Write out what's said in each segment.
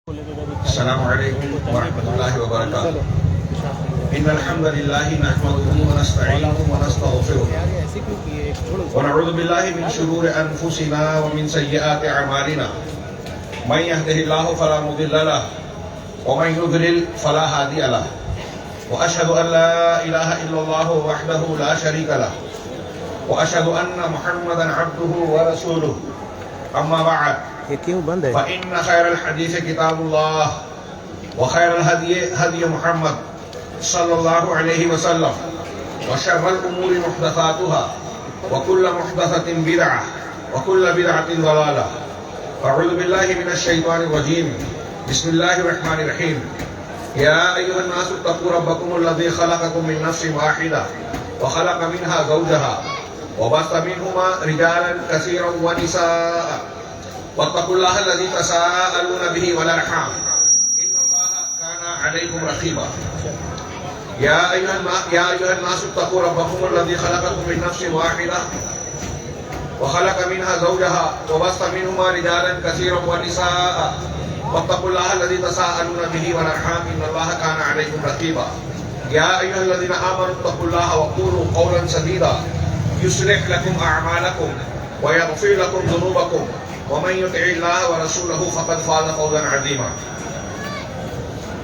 السلام علیکم ورحمۃ اللہ وبرکاتہ ان الحمد للہ نحمده ونستعینه ونستغفره ونعوذ باللہ من شرور انفسنا ومن سیئات اعمالنا من يهده الله فلا مضل له ومن يضلل فلا هادي له واشهد ان لا اله الا الله وحده لا شريك له واشهد ان محمدا عبده ورسوله اما بعد فإن خير الحديث كتاب الله وخير الهدي هدي محمد صلى الله عليه وسلم وشر الأمور محدثاتها وكل محدثة بدعة وكل بدعة ضلالة أعوذ بالله من الشيطان الرجيم بسم الله الرحمن الرحيم يا أيها الناس اتقوا ربكم الذي خلقكم من نفس واحدة وخلق منها زوجها وبث منهما رجالا كثيرا ونساء واتقوا الله الذي تساءلون به والارحام ان الله كان عليكم رقيبا يا ايها الناس اتقوا ربكم الذي خلقكم من نفس واحده وخلق منها زوجها وبث منهما رجالا كثيرا ونساء واتقوا الله الذي تساءلون به والارحام ان الله كان عليكم رقيبا يا ايها الذين امنوا اتقوا الله وقولوا قولا سديدا يصلح لكم اعمالكم ويغفر لكم ذنوبكم ومن يطع الله ورسوله فقد فاز فوزا عظيما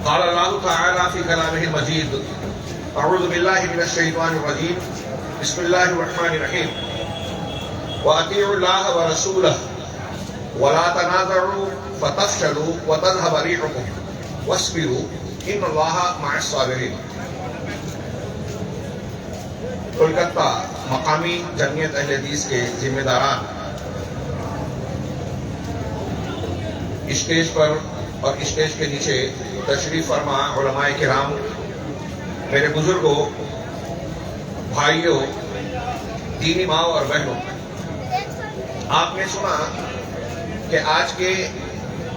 قال الله تعالى في كلامه المجيد اعوذ بالله من الشيطان الرجيم بسم الله الرحمن الرحيم واطيعوا الله ورسوله ولا تنازعوا فتفشلوا وتذهب ريحكم واصبروا ان الله مع الصابرين کولکتہ مقامی جمعیت اہل حدیث کے ذمہ داران، اسٹیج پر اور اسٹیج کے نیچے تشریف فرما علماء کرام، میرے بزرگوں، بھائیوں، دینی ماؤں اور بہنوں، آپ نے سنا کہ آج کے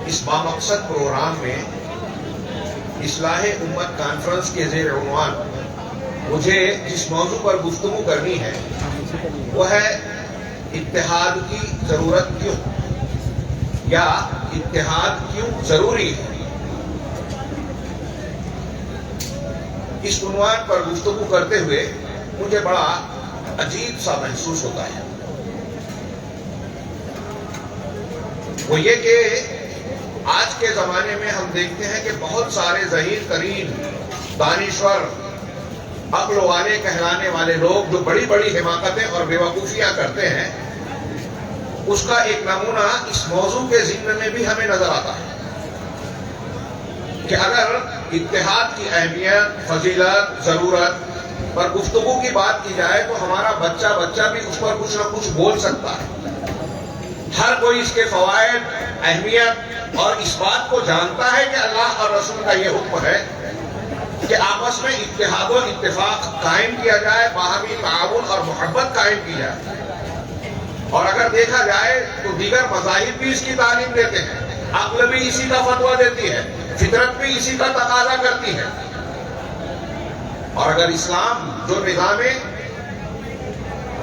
اس بامقصد پروگرام میں اصلاح امت کانفرنس کے زیر عنوان مجھے جس موضوع پر گفتگو کرنی ہے وہ ہے اتحاد کی ضرورت کیوں، یا اتحاد کیوں ضروری ہے۔ اس عنوان پر گفتگو کرتے ہوئے مجھے بڑا عجیب سا محسوس ہوتا ہے، وہ یہ کہ آج کے زمانے میں ہم دیکھتے ہیں کہ بہت سارے ذہین ترین دانشور، عقل والے کہلانے والے لوگ جو بڑی بڑی حماقتیں اور بیوقوفیاں کرتے ہیں، اس کا ایک نمونہ اس موضوع کے ذکر میں بھی ہمیں نظر آتا ہے کہ اگر اتحاد کی اہمیت، فضیلت، ضرورت پر گفتگو کی بات کی جائے تو ہمارا بچہ بھی اس پر کچھ نہ کچھ بول سکتا ہے۔ ہر کوئی اس کے فوائد، اہمیت اور اس بات کو جانتا ہے کہ اللہ اور رسول کا یہ حکم ہے کہ آپس میں اتحاد و اتفاق قائم کیا جائے، باہمی تعاون اور محبت قائم کی جائے۔ اور اگر دیکھا جائے تو دیگر مذاہب بھی اس کی تعلیم دیتے ہیں، عقل بھی اسی کا فتویٰ دیتی ہے، فطرت بھی اسی کا تقاضا کرتی ہے۔ اور اگر اسلام جو نظام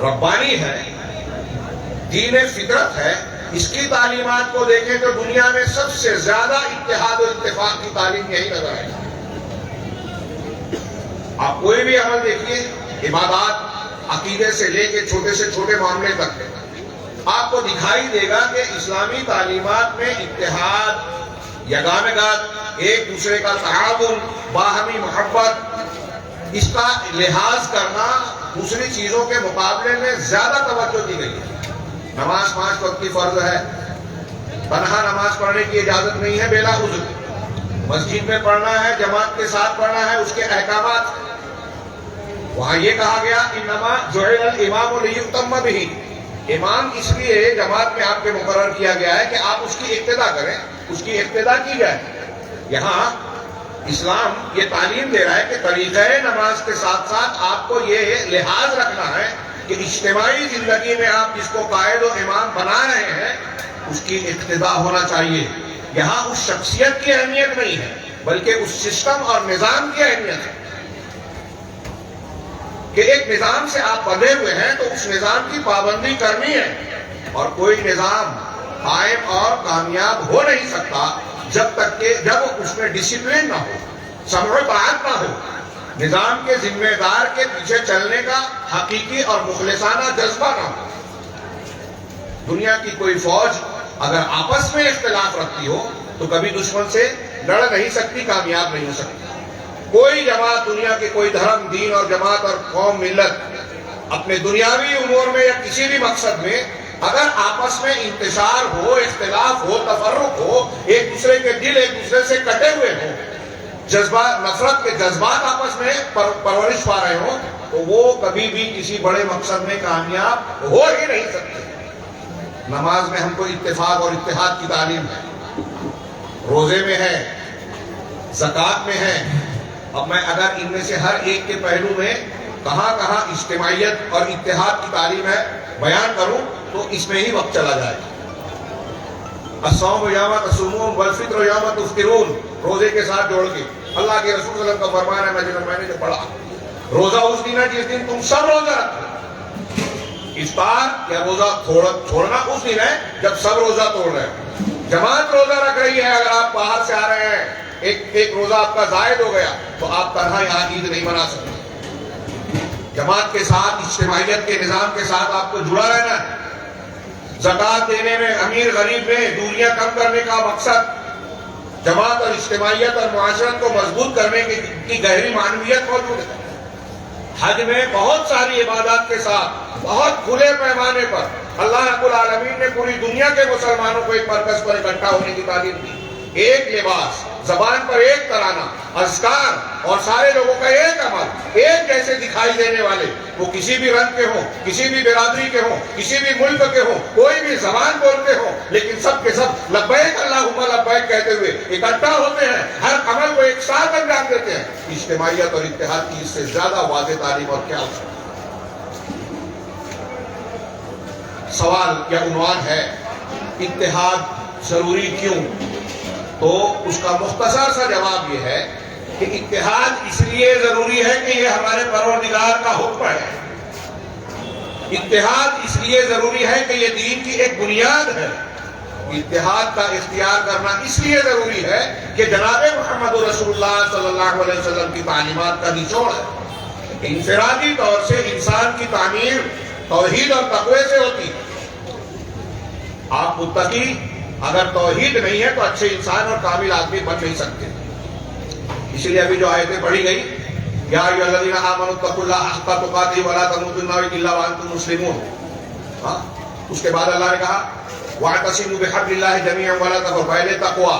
ربانی ہے، دین فطرت ہے، اس کی تعلیمات کو دیکھیں تو دنیا میں سب سے زیادہ اتحاد و اتفاق کی تعلیم یہی نظر آئے گی۔ آپ کوئی بھی عمل دیکھیے، عبادات، عقیدے سے لے کے چھوٹے سے چھوٹے معاملے تک آپ کو دکھائی دے گا کہ اسلامی تعلیمات میں اتحاد، یگانگت، ایک دوسرے کا تعاون، باہمی محبت، اس کا لحاظ کرنا دوسری چیزوں کے مقابلے میں زیادہ توجہ دی گئی ہے۔ نماز 5 وقت کی فرض ہے، تنہا نماز پڑھنے کی اجازت نہیں ہے بلا عذر، مسجد میں پڑھنا ہے، جماعت کے ساتھ پڑھنا ہے، اس کے احکامات۔ وہاں یہ کہا گیا انما جعل الامام لیؤتم بہ، امام اس لیے جماعت میں آپ کے مقرر کیا گیا ہے کہ آپ اس کی اقتدا کریں، اس کی اقتدا کی جائے۔ یہاں اسلام یہ تعلیم دے رہا ہے کہ طریقہ نماز کے ساتھ ساتھ آپ کو یہ لحاظ رکھنا ہے کہ اجتماعی زندگی میں آپ جس کو قائد و امام بنا رہے ہیں اس کی اقتدا ہونا چاہیے۔ یہاں اس شخصیت کی اہمیت نہیں ہے بلکہ اس سسٹم اور نظام کی اہمیت ہے کہ ایک نظام سے آپ بندھے ہوئے ہیں تو اس نظام کی پابندی کرنی ہے، اور کوئی نظام قائم اور کامیاب ہو نہیں سکتا جب اس میں ڈسپلن نہ ہو، سمع و طاعت نہ ہو، نظام کے ذمہ دار کے پیچھے چلنے کا حقیقی اور مخلصانہ جذبہ نہ ہو۔ دنیا کی کوئی فوج اگر آپس میں اختلاف رکھتی ہو تو کبھی دشمن سے لڑ نہیں سکتی، کامیاب نہیں ہو سکتی۔ کوئی جماعت، دنیا کے کوئی دھرم، دین اور جماعت اور قوم، ملت اپنے دنیاوی امور میں یا کسی بھی مقصد میں اگر آپس میں انتشار ہو، اختلاف ہو، تفرق ہو، ایک دوسرے کے دل ایک دوسرے سے کٹے ہوئے ہوں، جذبات، نفرت کے جذبات آپس میں پرورش پا رہے ہوں، تو وہ کبھی بھی کسی بڑے مقصد میں کامیاب ہو ہی نہیں سکتے۔ نماز میں ہم کو اتفاق اور اتحاد کی تعلیم ہے، روزے میں ہے، زکوٰۃ میں ہے۔ اب میں اگر ان میں سے ہر ایک کے پہلو میں کہاں کہاں اجتماعیت اور اتحاد کی تعلیم ہے بیان کروں تو اس میں ہی وقت چلا جائے گا۔ الصوم یوم تصومون والفطر یوم تفطرون، روزے کے ساتھ جوڑ کے اللہ کے رسول صلی اللہ علیہ وسلم کا فرمان ہے، میں نے جو پڑھا، روزہ اس دن ہے جس دن تم سب روزہ رکھو۔ افطار یا روزہ چھوڑنا اس دن ہے جب سب روزہ توڑ رہے ہیں۔ جماعت روزہ رکھ رہی ہے، اگر آپ باہر سے آ رہے ہیں، ایک روزہ آپ کا زائد ہو گیا تو آپ تنہا یہاں عید نہیں منا سکتے۔ جماعت کے ساتھ، اجتماعیت کے نظام کے ساتھ آپ کو جڑا رہنا ہے۔ زکوٰۃ دینے میں، امیر غریب میں دوریاں کم کرنے کا مقصد جماعت اور اجتماعیت اور معاشرت کو مضبوط کرنے کی گہری معنویت موجود ہے۔ حج میں بہت ساری عبادات کے ساتھ بہت کھلے پیمانے پر اللہ رب العالمین نے پوری دنیا کے مسلمانوں کو ایک مرکز پر اکٹھا ہونے کی تعلیم دی۔ ایک لباس، زبان پر ایک ترانہ، اذکار اور سارے لوگوں کا ایک عمل، ایک جیسے دکھائی دینے والے، وہ کسی بھی رنگ کے ہوں، کسی بھی برادری کے ہوں، کسی بھی ملک کے ہوں، کوئی بھی زبان بولتے ہوں، لیکن سب کے سب لبیک اللہم لبیک کہتے ہوئے اکٹھا ہوتے ہیں، ہر عمل کو ایک ساتھ انجام دیتے ہیں۔ اجتماعیت اور اتحاد کی اس سے زیادہ واضح تعلیم اور کیا ہو سکتی ہے؟ سوال یا عنوان ہے اتحاد ضروری کیوں؟ تو اس کا مختصر سا جواب یہ ہے کہ اتحاد اس لیے ضروری ہے کہ یہ ہمارے پروردگار کا حکم ہے۔ اتحاد اس لیے ضروری ہے کہ یہ دین کی ایک بنیاد ہے۔ اتحاد کا اختیار کرنا اس لیے ضروری ہے کہ جناب محمد رسول اللہ صلی اللہ علیہ وسلم کی تعلیمات کا نچوڑ ہے۔ انفرادی طور سے انسان کی تعمیر توحید اور تقوی سے ہوتی ہے۔ آپ متقی اگر توحید نہیں ہے تو اچھے انسان اور کامل آدمی بن نہیں سکتے۔ اسی لیے ابھی جو آیتیں پڑھی گئی، یا ایھا الذین آمنوا اتقوا اللہ حق تقاتہ ولا تموتن الا وانتم مسلمون، اس کے بعد اللہ نے کہا واعتصموا بحبل اللہ جميعا ولا تفرقوا، پہلے تقوی،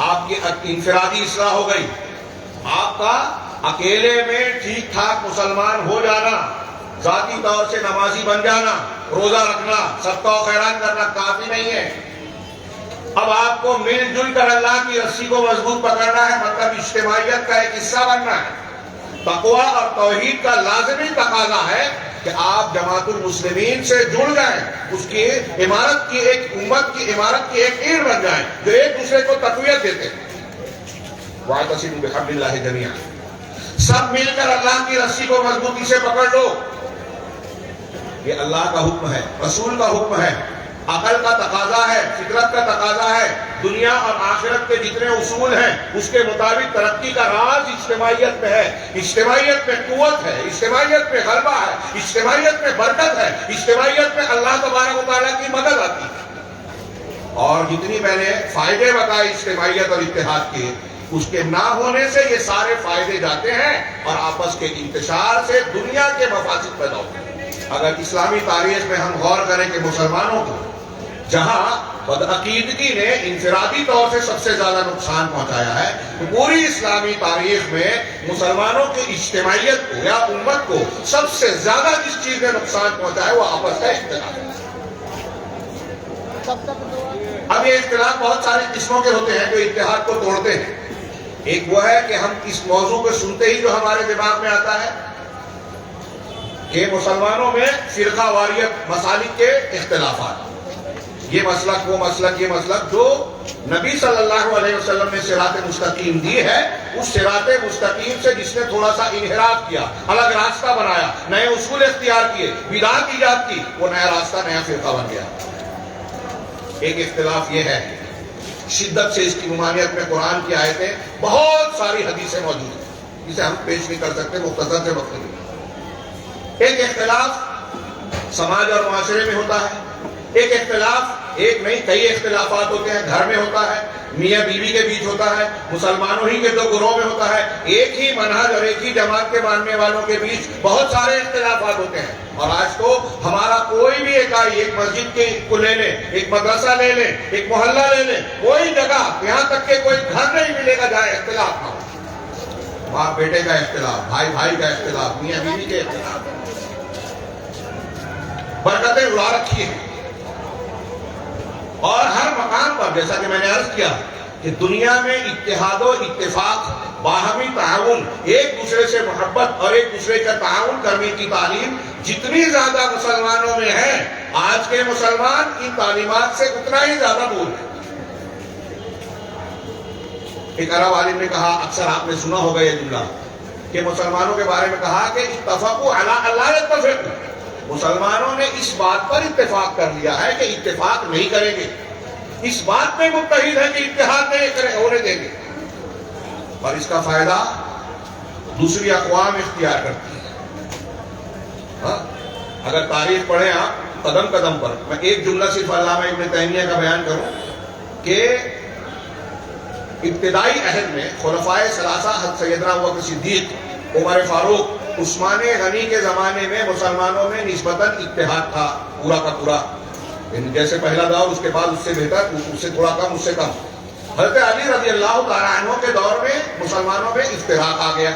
آپ کی انفرادی اصلاح ہو گئی، آپ کا اکیلے میں ٹھیک ٹھاک مسلمان ہو جانا، ذاتی طور سے نمازی بن جانا، روزہ رکھنا، صدقہ و خیرات کرنا کافی نہیں ہے۔ اب آپ کو مل جل کر اللہ کی رسی کو مضبوط پکڑنا ہے، مطلب اجتماعیت کا ایک حصہ بننا ہے۔ تقوی اور توحید کا لازمی تقاضا ہے کہ آپ جماعت المسلمین سے جڑ جائیں، اس کی عمارت کی ایک امت کی عمارت کی ایک اینٹ بن جائیں جو ایک دوسرے کو تقویت دیتے ہیں۔ واعتصموا بحبل اللہ جميعا، سب مل کر اللہ کی رسی کو مضبوطی سے پکڑ لو۔ یہ اللہ کا حکم ہے، رسول کا حکم ہے، عقل کا تقاضا ہے، فطرت کا تقاضا ہے۔ دنیا اور آخرت کے جتنے اصول ہیں اس کے مطابق ترقی کا راز اجتماعیت میں ہے۔ اجتماعیت میں قوت ہے، اجتماعیت میں غلبہ ہے، اجتماعیت میں برکت ہے، اجتماعیت میں اللہ تبارک و تعالیٰ کی مدد آتی ہے۔ اور جتنی میں نے فائدے بتائے اجتماعیت اور اتحاد کے، اس کے نہ ہونے سے یہ سارے فائدے جاتے ہیں اور آپس کے انتشار سے دنیا کے مفاسد پیدا ہوتے ہیں۔ اگر اسلامی تاریخ میں ہم غور کریں کہ مسلمانوں کو جہاں بدعقیدگی نے انفرادی طور سے سب سے زیادہ نقصان پہنچایا ہے، تو پوری اسلامی تاریخ میں مسلمانوں کی اجتماعیت کو یا امت کو سب سے زیادہ جس چیز نے نقصان پہنچایا ہے وہ آپس کا اختلاف ہے۔ اب یہ اختلاف بہت سارے قسموں کے ہوتے ہیں جو اتحاد کو توڑتے ہیں۔ ایک وہ ہے کہ ہم اس موضوع کو سنتے ہی جو ہمارے دماغ میں آتا ہے کہ مسلمانوں میں فرقہ واریت، مسالک کے اختلافات، یہ مسلک وہ مسلک یہ مسلک، جو نبی صلی اللہ علیہ وسلم نے صراط مستقیم دی ہے، اس صراط مستقیم سے جس نے تھوڑا سا انحراف کیا، الگ راستہ بنایا، نئے اصول اختیار کیے، بدعت ایجاد کی، وہ نیا راستہ نیا فرقہ بن گیا۔ ایک اختلاف یہ ہے شدت سے اس کی ممانعت میں قرآن کی آیتیں، بہت ساری حدیثیں موجود ہیں جسے ہم پیش نہیں کر سکتے مختصر سے وقت میں۔ ایک اختلاف سماج اور معاشرے میں ہوتا ہے، ایک اختلاف ایک نہیں کئی اختلافات ہوتے ہیں، گھر میں ہوتا ہے، میاں بیوی کے بیچ ہوتا ہے، مسلمانوں ہی کے دو گروہ میں ہوتا ہے، ایک ہی منہج اور ایک ہی جماعت کے ماننے والوں کے بیچ بہت سارے اختلافات ہوتے ہیں۔ اور آج تو ہمارا کوئی بھی اکائی، ایک مسجد کو لے لیں، ایک مدرسہ لے لیں، ایک محلہ لے لیں، کوئی جگہ یہاں تک کہ کوئی گھر نہیں ملے گا جہاں اختلاف نہ ہو۔ باپ بیٹے کا اختلاف، بھائی بھائی کا اختلاف، میاں بیوی کے اختلاف، برکتیں اڑا رکھی ہیں۔ اور ہر مقام پر جیسا کہ میں نے عرض کیا کہ دنیا میں اتحاد و اتفاق، باہمی تعاون، ایک دوسرے سے محبت اور ایک دوسرے کا تعاون کرنے کی تعلیم جتنی زیادہ مسلمانوں میں ہے، آج کے مسلمان ان تعلیمات سے اتنا ہی زیادہ دور ہے۔ ایک عرب عالم نے کہا، اکثر آپ نے سنا ہوگا یہ جملہ، کہ مسلمانوں کے بارے میں کہا کہ اتفقوا علی اللہ یتفقوا، مسلمانوں نے اس بات پر اتفاق کر لیا ہے کہ اتفاق نہیں کریں گے، اس بات میں متحد ہے کہ اتحاد نہیں ہونے دیں گے، اور اس کا فائدہ دوسری اقوام اختیار کرتی ہے۔ اگر تاریخ پڑھیں آپ قدم قدم پر، میں ایک جملہ صرف علامہ ابن تیمیہ کا بیان کروں کہ ابتدائی عہد میں خلفائے ثلاثہ حضرت سیدنا ابوبکر صدیق، عمر فاروق، عثمان غنی کے زمانے میں مسلمانوں میں نسبتاً اتحاد تھا پورا کا پورا، جیسے پہلا دور، اس کے بعد اس سے بہتر، اس سے تھوڑا کم، اس سے کم۔ حضرت علی رضی اللہ تعالیٰ عنہ کے دور میں مسلمانوں میں افتراق آ گیا،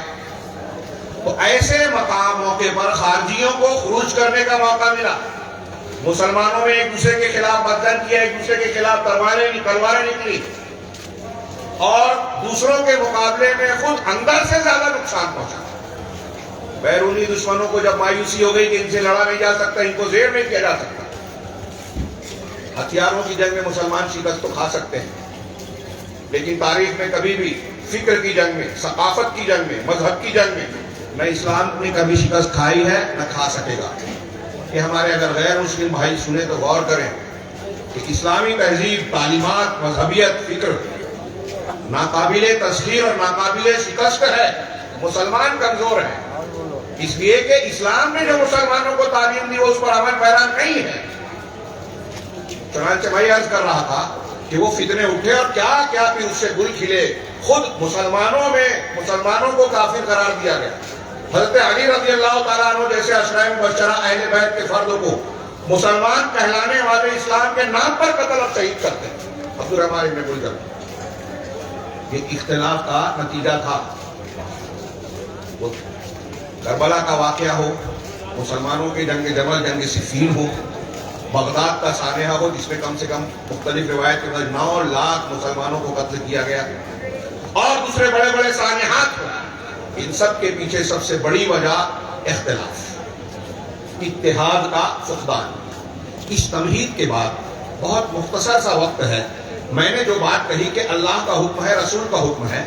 تو ایسے مقاموں کے پر خارجیوں کو خروج کرنے کا موقع ملا، مسلمانوں میں ایک دوسرے کے خلاف بدزن کیا، ایک دوسرے کے خلاف تلواریں نکلی، اور دوسروں کے مقابلے میں خود اندر سے زیادہ نقصان پہنچا۔ بیرونی دشمنوں کو جب مایوسی ہو گئی کہ ان سے لڑا نہیں جا سکتا، ان کو زیر نہیں کیا جا سکتا، ہتھیاروں کی جنگ میں مسلمان شکست تو کھا سکتے ہیں، لیکن تاریخ میں کبھی بھی فکر کی جنگ میں، ثقافت کی جنگ میں، مذہب کی جنگ میں نہ اسلام نے کبھی شکست کھائی ہے نہ کھا سکے گا۔ کہ ہمارے اگر غیر مسلم بھائی سنیں تو غور کریں کہ اسلامی تہذیب، تعلیمات، مذہبیت، فکر ناقابل تسخیر اور ناقابل شکست ہے، مسلمان کمزور ہے، اس لیے کہ اسلام نے جو مسلمانوں کو تعلیم دی وہ اس پر عمل پیرا نہیں ہے۔ چنانچہ میں عرض کر رہا تھا کہ وہ فتنے اٹھے اور کیا کیا پھر اس سے گل کھلے، خود مسلمانوں کو کافر قرار دیا گیا۔ حضرت علی رضی اللہ تعالیٰ عنہ جیسے عشرہ مبشرہ اہل بیت کے فردوں کو مسلمان کہلانے والے اسلام کے نام پر قتل اور شہید کرتے ہیں۔ عبدالرحمن ابن ملجم، یہ اختلاف کا نتیجہ تھا۔ وہ کربلا کا واقعہ ہو، مسلمانوں کے جنگ جمل، جنگ صفین ہو، بغداد کا سانحہ ہو جس میں کم سے کم مختلف روایت کے اندر 9 لاکھ مسلمانوں کو قتل کیا گیا، اور دوسرے بڑے بڑے سانحات ہو، ان سب کے پیچھے سب سے بڑی وجہ اختلاف، اتحاد کا فقدان۔ اس تمہید کے بعد بہت مختصر سا وقت ہے، میں نے جو بات کہی کہ اللہ کا حکم ہے، رسول کا حکم ہے،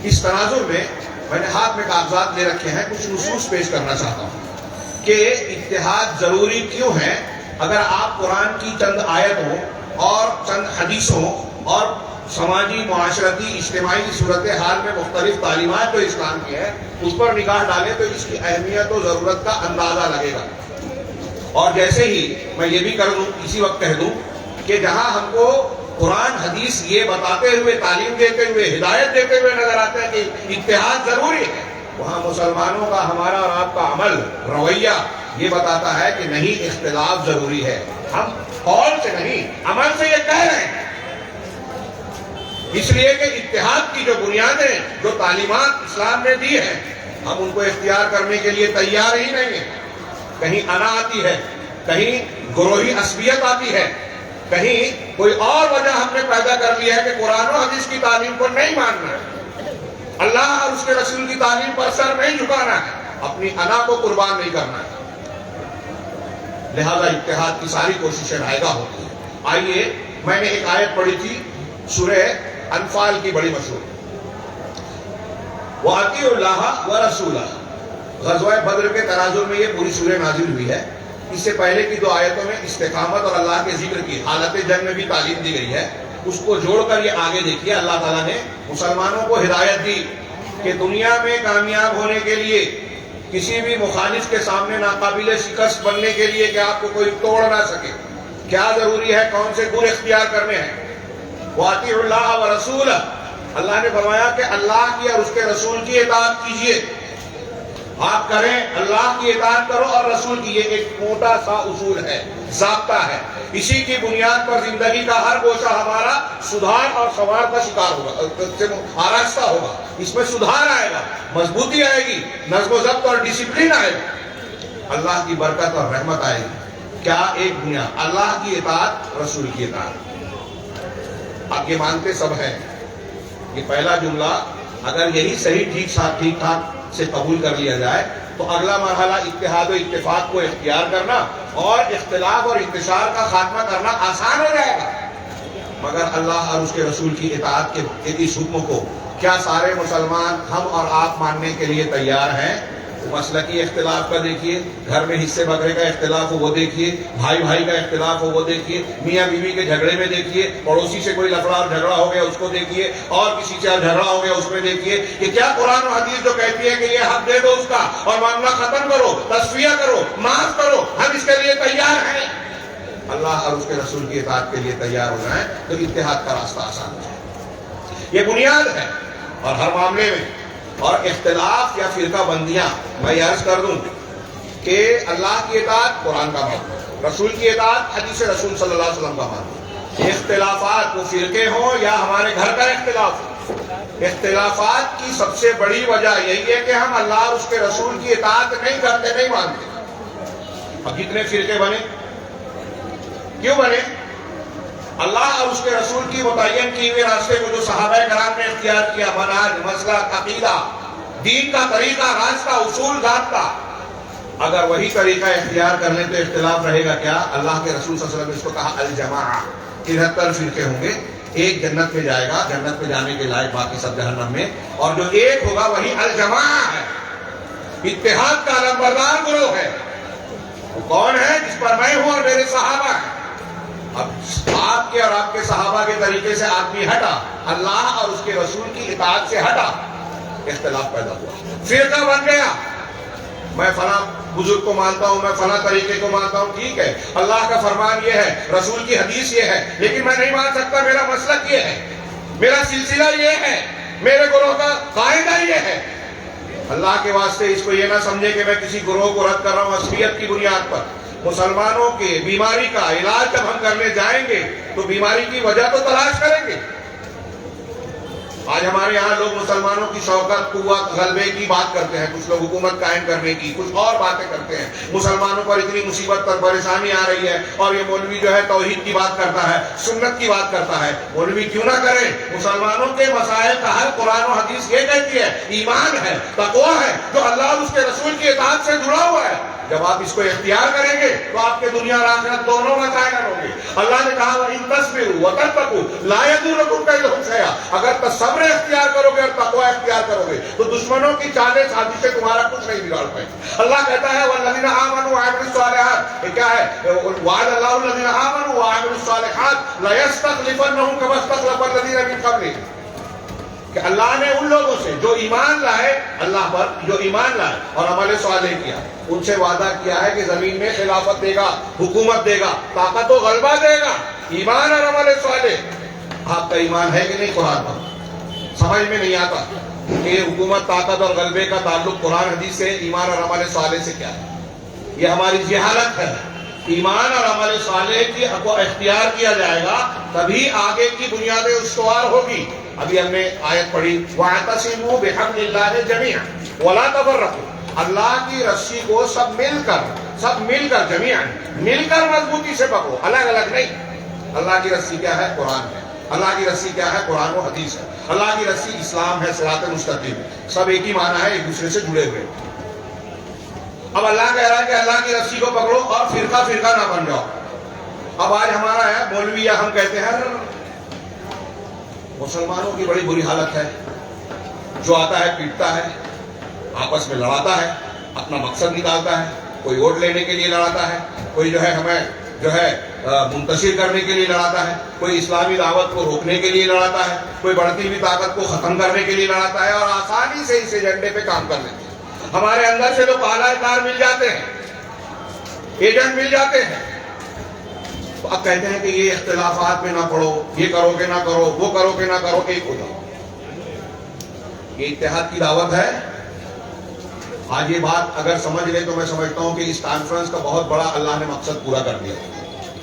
اس تناظر میں میں نے ہاتھ میں کاغذات لے رکھے ہیں، کچھ نصوص پیش کرنا چاہتا ہوں کہ اتحاد ضروری کیوں ہے۔ اگر آپ قرآن کی چند آیتوں اور چند حدیثوں اور سماجی، معاشرتی، اجتماعی صورتحال میں مختلف تعلیمات جو اسلام کی ہیں اس پر نگاہ ڈالیں تو اس کی اہمیت و ضرورت کا اندازہ لگے گا۔ اور جیسے ہی میں یہ بھی کر دوں، اسی وقت کہہ دوں کہ جہاں ہم کو قرآن حدیث یہ بتاتے ہوئے، تعلیم دیتے ہوئے، ہدایت دیتے ہوئے نظر آتا ہے کہ اتحاد ضروری ہے، وہاں مسلمانوں کا، ہمارا اور آپ کا عمل، رویہ یہ بتاتا ہے کہ نہیں، اختلاف ضروری ہے۔ ہم قول سے نہیں، عمل سے یہ کہہ رہے ہیں، اس لیے کہ اتحاد کی جو بنیادیں، جو تعلیمات اسلام نے دی ہیں، ہم ان کو اختیار کرنے کے لیے تیار ہی نہیں ہیں۔ کہیں انا آتی ہے، کہیں گروہی عصبیت آتی ہے، کہیں کوئی اور وجہ ہم نے پیدا کر لیا ہے کہ قرآن و حدیث کی تعلیم کو نہیں ماننا ہے، اللہ اور اس کے رسول کی تعلیم پر سر نہیں جھکانا ہے، اپنی انا کو قربان نہیں کرنا ہے، لہذا اتحاد کی ساری کوششیں رائگاں ہوتی ہیں۔ آئیے، میں نے ایک آیت پڑھی تھی سورہ انفال کی، بڑی مشہور، وَأَطِيعُوا اللَّهَ وَرَسُولَهُ، غزوہ بدر کے تناظر میں یہ پوری سورہ نازل ہوئی ہے۔ اس سے پہلے کی 2 آیتوں میں استقامت اور اللہ کے ذکر کی حالت جنگ میں بھی تعلیم دی گئی ہے، اس کو جوڑ کر یہ آگے دیکھیے اللہ تعالیٰ نے مسلمانوں کو ہدایت دی کہ دنیا میں کامیاب ہونے کے لیے کسی بھی مخالف کے سامنے ناقابل شکست بننے کے لیے کہ آپ کو کوئی توڑ نہ سکے، کیا ضروری ہے، کون سے گر اختیار کرنے ہیں۔ وَأَطِيعُوا اللَّهَ وَرَسُولَهُ، اللہ نے فرمایا کہ اللہ کی اور اس کے رسول کی اطاعت کیجئے، آپ کریں، اللہ کی اطاعت کرو اور رسول کی، یہ ایک موٹا سا اصول ہے، ضابطہ ہے، اسی کی بنیاد پر زندگی کا ہر گوشہ ہمارا سدھار اور سنوار کا شکار ہوگا، آراستہ ہوگا، اس میں سدھار آئے گا، مضبوطی آئے گی، نظم و ضبط اور ڈسپلن آئے گا، اللہ کی برکت اور رحمت آئے گی۔ کیا ایک بنیاد، اللہ کی اطاعت، رسول کی اطاعت۔ آپ یہ مانتے سب ہیں، یہ پہلا جملہ اگر یہی صحیح ٹھیک ٹھاک سے قبول کر لیا جائے تو اگلا مرحلہ اتحاد و اتفاق کو اختیار کرنا اور اختلاف اور انتشار کا خاتمہ کرنا آسان ہو جائے گا۔ مگر اللہ اور اس کے رسول کی اطاعت کے اس حکم کو کیا سارے مسلمان ہم اور آپ ماننے کے لیے تیار ہیں؟ مسلکی اختلاف کا دیکھیے، گھر میں حصے بکرے کا اختلاف ہو وہ دیکھیے، بھائی بھائی کا اختلاف ہو وہ دیکھیے، میاں بیوی کے جھگڑے میں دیکھیے، پڑوسی سے کوئی لفڑا اور جھگڑا ہو گیا اس کو دیکھیے، اور کسی سے جھگڑا ہو گیا اس میں دیکھیے کہ کیا قرآن و حدیث جو کہتی ہے کہ یہ حق دے دو اس کا اور معاملہ ختم کرو، تصفیہ کرو، معاف کرو، ہم اس کے لیے تیار ہیں۔ اللہ اور اس کے رسول کی اطاعت کے لیے تیار ہو جائیں تو اتحاد کا راستہ آسان ہو جائے۔ یہ بنیاد ہے، اور ہر معاملے میں اور اختلاف یا فرقہ بندیاں، میں یہ عرض کر دوں کہ اللہ کی اطاعت قرآن کا ماننا، رسول کی اطاعت حدیث رسول صلی اللہ علیہ وسلم کا ماننا۔ اختلافات وہ فرقے ہوں یا ہمارے گھر کا اختلاف ہو، اختلافات کی سب سے بڑی وجہ یہی ہے کہ ہم اللہ اور اس کے رسول کی اطاعت نہیں کرتے، نہیں مانتے۔ اب کتنے فرقے بنے، کیوں بنے؟ اللہ اور اس کے رسول کی متعین کی ہوئے راستے کو جو صحابہ کرام نے اختیار کیا، منہج، مسلک، عقیدہ، دین کا طریقہ، راستہ، اصول، ضابطہ، اگر وہی طریقہ اختیار کر لیں تو اختلاف رہے گا کیا؟ اللہ کے رسول صلی اللہ علیہ وسلم نے اس کو کہا الجماعہ، 73 فرقے ہوں گے، ایک جنت میں جائے گا، جنت میں جانے کے لائق، باقی سب جہنم میں، اور جو ایک ہوگا وہی الجماعہ ہے، اتحاد کا علمبردار گروہ ہے۔ وہ کون ہے؟ جس پر میں ہوں اور میرے صحابہ ہیں۔ اب آپ کے اور آپ کے صحابہ کے طریقے سے آدمی ہٹا، اللہ اور اس کے رسول کی اطاعت سے ہٹا، اختلاف پیدا ہوا، فرقہ بن گیا۔ میں فلاں بزرگ کو مانتا ہوں، میں فلاں طریقے کو مانتا ہوں، ٹھیک ہے، اللہ کا فرمان یہ ہے، رسول کی حدیث یہ ہے، لیکن میں نہیں مان سکتا، میرا مسلک یہ ہے، میرا سلسلہ یہ ہے، میرے گروہ کا قاعدہ یہ ہے۔ اللہ کے واسطے اس کو یہ نہ سمجھے کہ میں کسی گروہ کو رد کر رہا ہوں عصبیت کی بنیاد پر۔ مسلمانوں کے بیماری کا علاج جب ہم کرنے جائیں گے تو بیماری کی وجہ تو تلاش کریں گے۔ آج ہمارے یہاں لوگ مسلمانوں کی شوکت، قوت، غلبے کی بات کرتے ہیں، کچھ لوگ حکومت قائم کرنے کی، کچھ اور باتیں کرتے ہیں، مسلمانوں پر اتنی مصیبت پر پریشانی آ رہی ہے، اور یہ مولوی جو ہے توحید کی بات کرتا ہے، سنت کی بات کرتا ہے۔ مولوی کیوں نہ کرے؟ مسلمانوں کے مسائل کا حل قرآن و حدیث یہ کہتی ہے، ایمان ہے، تقویٰ ہے، جو اللہ اور اس کے رسول کی اطاعت سے جڑا ہوا ہے۔ جب آپ اس کو اختیار کریں گے تو آپ کے دنیا اور آخرت دونوں مسائل ہوں گے۔ اللہ نے کہا وَإِن تَصْبِرُوا وَتَتَّقُوا لَا يَضُرُّكُمْ كَيْدُهُمْ شَيْئًا، اگر صبر اختیار کرو گے اور تقویٰ اختیار کرو گے تو دشمنوں کی چالیں سازشیں تمہارا کچھ نہیں بگاڑ پائیں۔ اللہ کہتا ہے وَالَّذِينَ آمَنُوا وَعَمِلُوا الصَّالِحَاتِ، یہ کیا ہے؟ وَعَدَ اللَّهُ الَّذِينَ آمَنُوا وَعَمِلُوا الصَّالِحَاتِ لَيَسْتَخْلِفَنَّهُمْ كَمَا اسْتَخْلَفَ الَّذِينَ مِن قَبْلِهِمْ، کہ اللہ نے ان لوگوں سے جو ایمان لائے اللہ پر، جو ایمان لائے اور عمل صالح کیا، ان سے وعدہ کیا ہے کہ زمین میں خلافت دے گا، حکومت دے گا، طاقت و غلبہ دے گا۔ ایمان اور عمل صالح، آپ کا ایمان ہے کہ نہیں قرآن پر؟ سمجھ میں نہیں آتا کہ حکومت، طاقت اور غلبے کا تعلق قرآن حدیث سے، ایمان اور عمل صالح سے کیا ہے؟ یہ ہماری جہالت ہے۔ ایمان اور عمل صالح کی کو اختیار کیا جائے گا تبھی آگے کی بنیادیں استوار ہوگی۔ ابھی ہم نے آیت پڑھی وَاعْتَصِمُوا بِحَبْلِ اللَّهِ جَمِيعًا وَلَا تَفَرَّقُوا، اللہ کی رسی کو سب مل کر جمیعاً مل کر مضبوطی سے پکڑو، الگ الگ نہیں۔ اللہ کی رسی کیا ہے؟ قرآن ہے۔ اللہ کی رسی کیا ہے؟ قرآن و حدیث ہے۔ اللہ کی رسی اسلام ہے، صراط مستقیم ہے، سب ایک ہی معنی ہے، ایک دوسرے سے جڑے ہوئے۔ اب اللہ کہہ رہا ہے کہ اللہ کی رسی کو پکڑو اور فرقہ فرقہ نہ بن جاؤ۔ اب آج ہمارا ہے مولوی، یا ہم کہتے ہیں مسلمانوں کی بڑی بری حالت ہے، جو آتا ہے پیٹتا ہے، آپس میں لڑاتا ہے، اپنا مقصد نکالتا ہے، کوئی ووٹ لینے کے لیے لڑاتا ہے، کوئی جو ہے ہمیں جو ہے منتشر کرنے کے لیے لڑاتا ہے، کوئی اسلامی دعوت کو روکنے کے لیے لڑاتا ہے، کوئی بڑھتی ہوئی طاقت کو ختم کرنے کے لیے لڑاتا ہے، اور آسانی سے اس ایجنڈے پہ کام کر لیتے ہیں۔ ہمارے اندر سے لوگ اعلی کار مل جاتے ہیں، ایجنٹ مل جاتے ہیں، تو اب کہتے ہیں کہ یہ اختلافات میں نہ پڑو، یہ کرو کہ نہ کرو، وہ کرو کہ نہ کرو، ایک ہو جاؤ۔ یہ اتحاد کی دعوت ہے۔ آج یہ بات اگر سمجھ لیں تو میں سمجھتا ہوں کہ اس کانفرنس کا بہت بڑا اللہ نے مقصد پورا کر دیا،